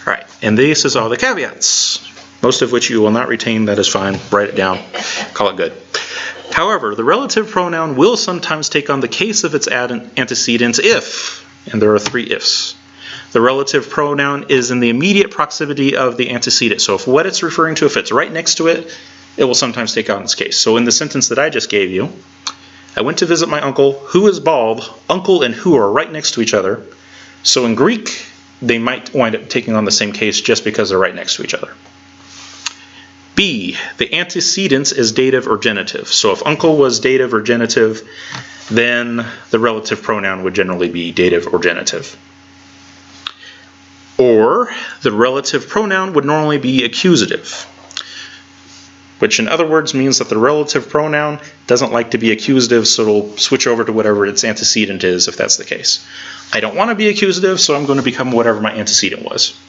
right, and this is all the caveats, most of which you will not retain. That is fine. Write it down. Call it good. However, the relative pronoun will sometimes take on the case of its antecedents if, and there are three ifs, the relative pronoun is in the immediate proximity of the antecedent. So if what it's referring to, if it's right next to it, it will sometimes take on its case. So in the sentence that I just gave you, I went to visit my uncle, who is bald. Uncle and who are right next to each other. So in Greek, they might wind up taking on the same case just because they're right next to each other. B, the antecedent is dative or genitive. So if uncle was dative or genitive, then the relative pronoun would generally be dative or genitive. Or the relative pronoun would normally be accusative, which in other words means that the relative pronoun doesn't like to be accusative, so it'll switch over to whatever its antecedent is if that's the case. I don't want to be accusative, so I'm going to become whatever my antecedent was.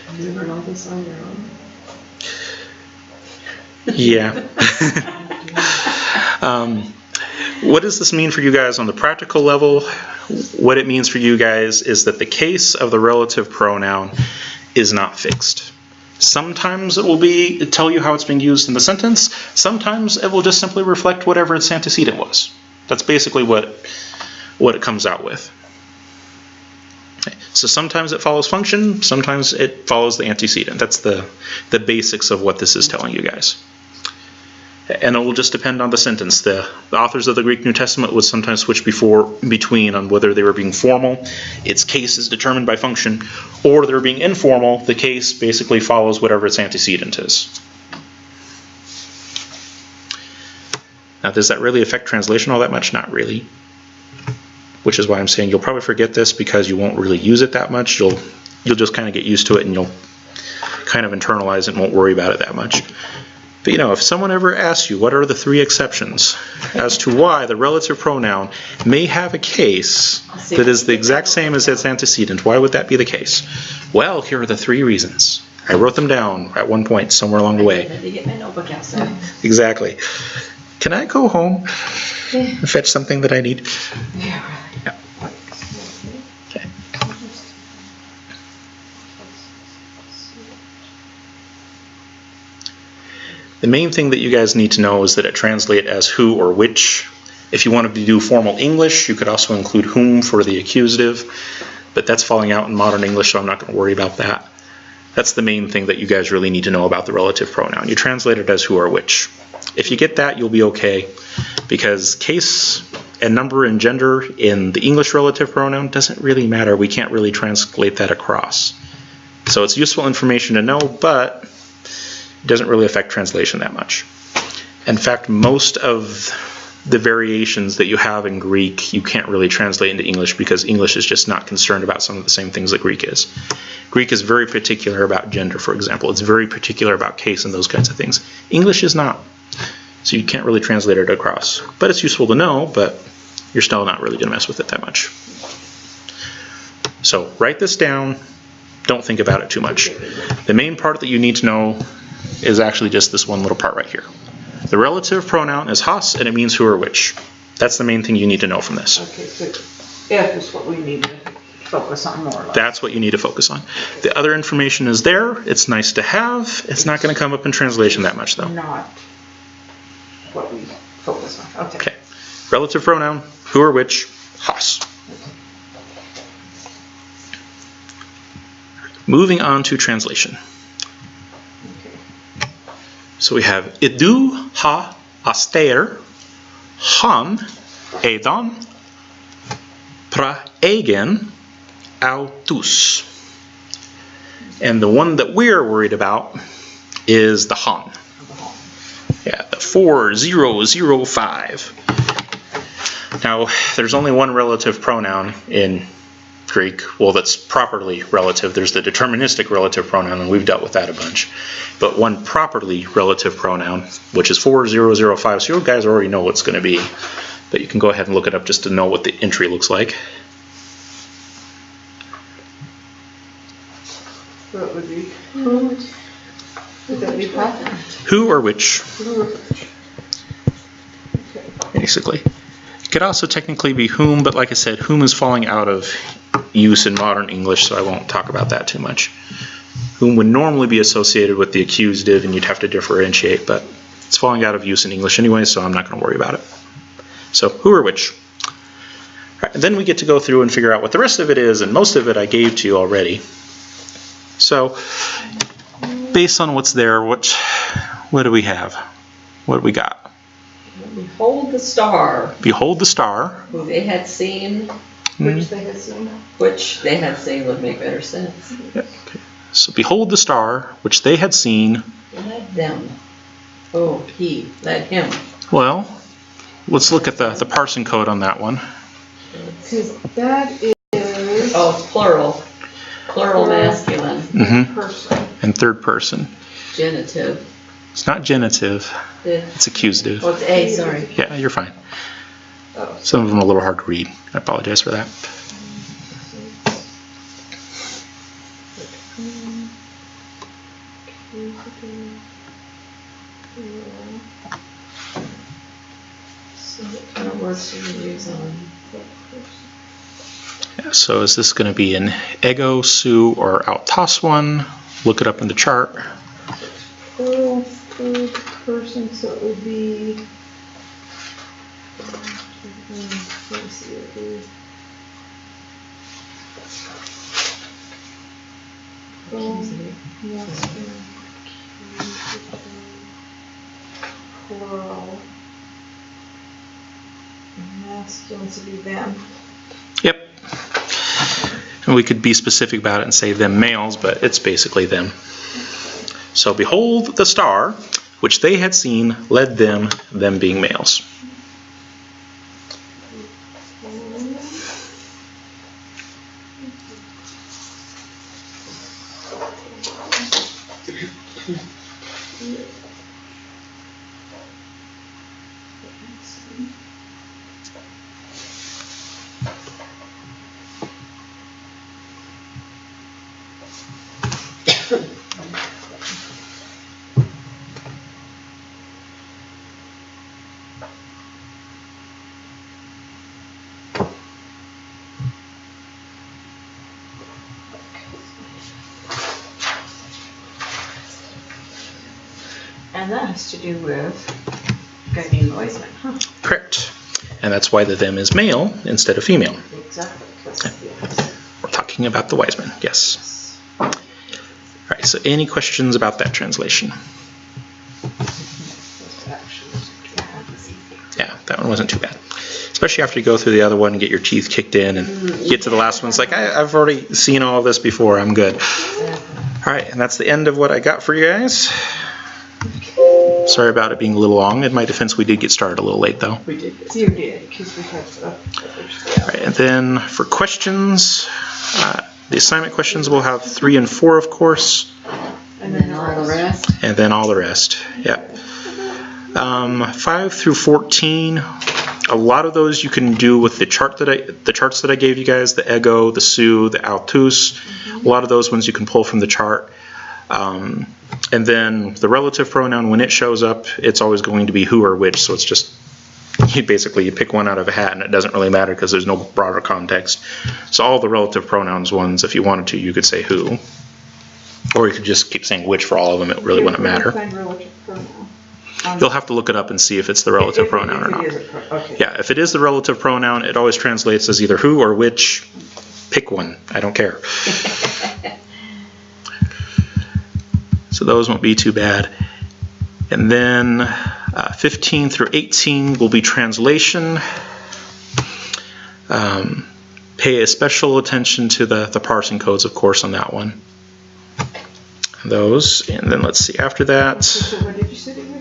Have you learned all this on your own? Yeah. What does this mean for you guys on the practical level? What it means for you guys is that the case of the relative pronoun is not fixed. Sometimes it will tell you how it's being used in the sentence. Sometimes it will just simply reflect whatever its antecedent was. That's basically what it comes out with. Okay. So sometimes it follows function, sometimes it follows the antecedent. That's the basics of what this is telling you guys. And it will just depend on the sentence. The authors of the Greek New Testament would sometimes switch between on whether they were being formal, its case is determined by function, or they're being informal, the case basically follows whatever its antecedent is. Now, does that really affect translation all that much? Not really. Which is why I'm saying you'll probably forget this because you won't really use it that much. You'll just kind of get used to it and you'll kind of internalize it and won't worry about it that much. But if someone ever asks you what are the three exceptions as to why the relative pronoun may have a case that is the exact same as its antecedent, why would that be the case? Well, here are the three reasons. I wrote them down at one point somewhere along the way. I had to get my notebook out, so. Exactly. Can I go home and fetch something that I need? Yeah. Yeah. Okay. The main thing that you guys need to know is that it translates as who or which. If you wanted to do formal English, you could also include whom for the accusative, but that's falling out in modern English, so I'm not going to worry about that. That's the main thing that you guys really need to know about the relative pronoun. You translate it as who or which. If you get that, you'll be okay, because case and number and gender in the English relative pronoun doesn't really matter. We can't really translate that across. So it's useful information to know, but it doesn't really affect translation that much. In fact, most of the variations that you have in Greek, you can't really translate into English because English is just not concerned about some of the same things that Greek is. Greek is very particular about gender, for example. It's very particular about case and those kinds of things. English is not. So you can't really translate it across. But it's useful to know, but you're still not really going to mess with it that much. So write this down. Don't think about it too much. The main part that you need to know is actually just this one little part right here. The relative pronoun is has, and it means who or which. That's the main thing you need to know from this. Okay, so if is what we need to focus on more or less. That's what you need to focus on. The other information is there. It's nice to have. It's not going to come up in translation that much, though. Not what we focus on. Okay. Okay. Relative pronoun, who or which, has. Moving on to translation. So we have idu ha aster han edan pra egen autus. And the one that we're worried about is the han. Yeah, the 4005. Now, there's only one relative pronoun in Greek, well, that's properly relative. There's the deterministic relative pronoun, and we've dealt with that a bunch. But one properly relative pronoun, which is 4005, so you guys already know what it's going to be. But you can go ahead and look it up just to know what the entry looks like. So it would be who? Would that be what? Who or which, Who or which? Okay. basically. It could also technically be whom, but like I said, whom is falling out of use in modern English, so I won't talk about that too much. Whom would normally be associated with the accusative, and you'd have to differentiate, but it's falling out of use in English anyway, so I'm not going to worry about it. So, who or which. All right, and then we get to go through and figure out what the rest of it is, and most of it I gave to you already. So, based on what's there, what do we have? What do we got? Behold the star, Behold the star. who they had seen, Which they had seen. which they had seen would make better sense. Yeah, okay. So, behold the star, which they had seen. Led them. Oh, he led him. Well, let's look at the parsing code on that one. Because that is Oh, plural. Plural masculine. person. And third person. Genitive. It's not genitive, The- it's accusative. Oh, it's A, sorry. Yeah, you're fine. Oh. Some of them are a little hard to read. I apologize for that. So what kind of words do we use on? Yeah, so is this going to be an ego, su, or autos one? Look it up in the chart. Plural third person, so it would be. Let me see what it is. Masculine, plural. Masculine to be them. Yep. And we could be specific about it and say them males, but it's basically them. So behold the star, which they had seen, led them, them being males. And that has to do with guiding noisement, huh? Correct. And that's why the them is male instead of female. Exactly. We're talking about the wise men, yes. All right, so any questions about that translation? Yeah, that one wasn't too bad. Especially after you go through the other one and get your teeth kicked in and get to the last one. It's like, I've already seen all of this before. I'm good. All right, and that's the end of what I got for you guys. Sorry about it being a little long. In my defense, we did get started a little late, though. We did. You did, because we had stuff. All right, and then for questions, the assignment questions we'll have 3 and 4, of course. And then all the rest. And then all the rest, yeah. 5 through 14, a lot of those you can do with the charts that I gave you guys, the ego, the su, the altus. A lot of those ones you can pull from the chart. And then the relative pronoun, when it shows up, it's always going to be who or which, so it's just you pick one out of a hat and it doesn't really matter because there's no broader context. So all the relative pronouns ones, if you wanted to, you could say who. Or you could just keep saying which for all of them, it really wouldn't matter. You'll have to look it up and see if it's the relative pronoun or not. Okay. Yeah, if it is the relative pronoun, it always translates as either who or which. Pick one. I don't care. So those won't be too bad. And then 15 through 18 will be translation. Pay special attention to the parsing codes, of course, on that one. Those, and then let's see, after that, So what did you say that you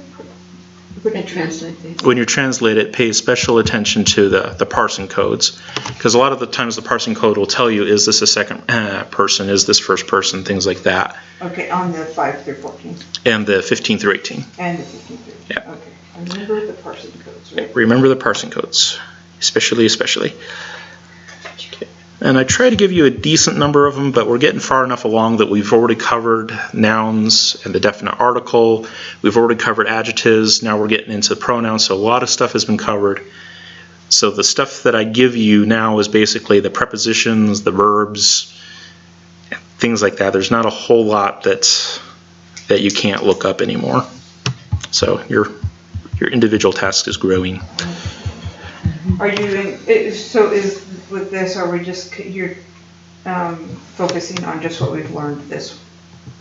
when you translate it, pay special attention to the parsing codes, because a lot of the times the parsing code will tell you, is this a second person, is this first person, things like that. Okay, on the 5 through 14. And the 15 through 18. And the 15 through 18. Yeah. Okay, I remember the parsing codes, right? Remember the parsing codes, especially. Okay. And I try to give you a decent number of them, but we're getting far enough along that we've already covered nouns and the definite article. We've already covered adjectives. Now we're getting into pronouns, so a lot of stuff has been covered. So the stuff that I give you now is basically the prepositions, the verbs, things like that. There's not a whole lot that you can't look up anymore. So your individual task is growing. Are you with this, are we just, you're focusing on just what we've learned this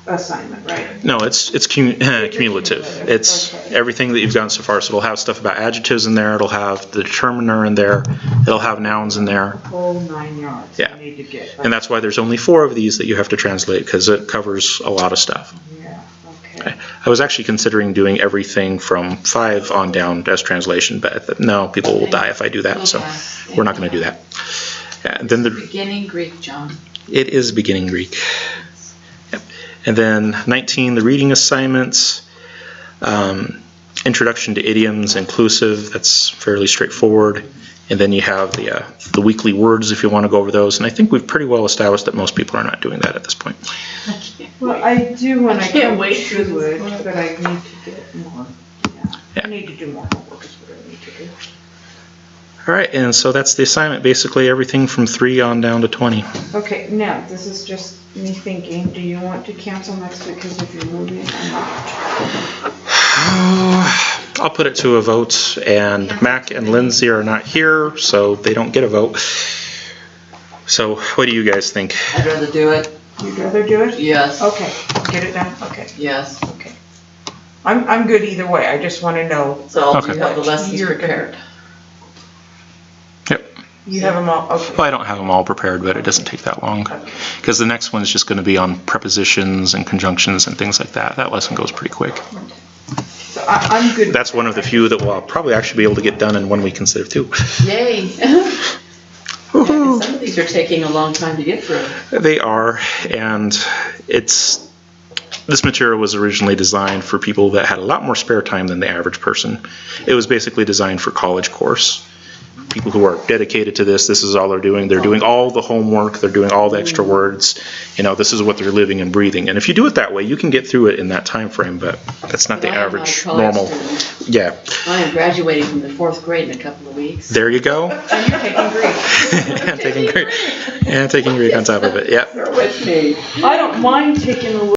assignment, right? No, it's cumulative. It's everything that you've gotten so far. So it'll have stuff about adjectives in there. It'll have the determiner in there. It'll have nouns in there. Whole 9 yards. Yeah. I need to get. And that's why there's only 4 of these that you have to translate, because it covers a lot of stuff. Yeah, okay. I was actually considering doing everything from 5 on down as translation, but no, people will die if I do that, so we're not going to do that. Yeah, then the beginning Greek, John. It is beginning Greek. Yep. And then 19, the reading assignments, introduction to idioms, inclusive. That's fairly straightforward. And then you have the weekly words if you want to go over those. And I think we've pretty well established that most people are not doing that at this point. Well, I do when I can't come wait to for it, this. but I need to get more. Yeah. I need to do more homework is what I need to do. All right, and so that's the assignment, basically everything from 3 on down to 20. Okay, now, this is just me thinking, do you want to cancel next week because of your movie or not? I'll put it to a vote, and Mac and Lindsay are not here, so they don't get a vote. So what do you guys think? I'd rather do it. You'd rather do it? Yes. Okay, get it done, okay. Yes. Okay. I'm good either way, I just want to know. So Okay. you have the lessons You're prepared. Yep. You have them all, okay. Well, I don't have them all prepared, but it doesn't take that long. Okay. Because the next one is just going to be on prepositions and conjunctions and things like that. That lesson goes pretty quick. So I'm good. That's one of the few that we'll probably actually be able to get done in 1 week instead of 2. Yay. Yeah, 'cause some of these are taking a long time to get through. They are, and this material was originally designed for people that had a lot more spare time than the average person. It was basically designed for college course. People who are dedicated to this is all they're doing. They're doing all the homework, they're doing all the extra words. This is what they're living and breathing. And if you do it that way, you can get through it in that time frame, but that's not the average normal. Yeah. I am graduating from the 4th grade in a couple of weeks. There you go. And you're taking Greek. And taking Greek on top of it. Yeah. They're with me. I don't mind taking a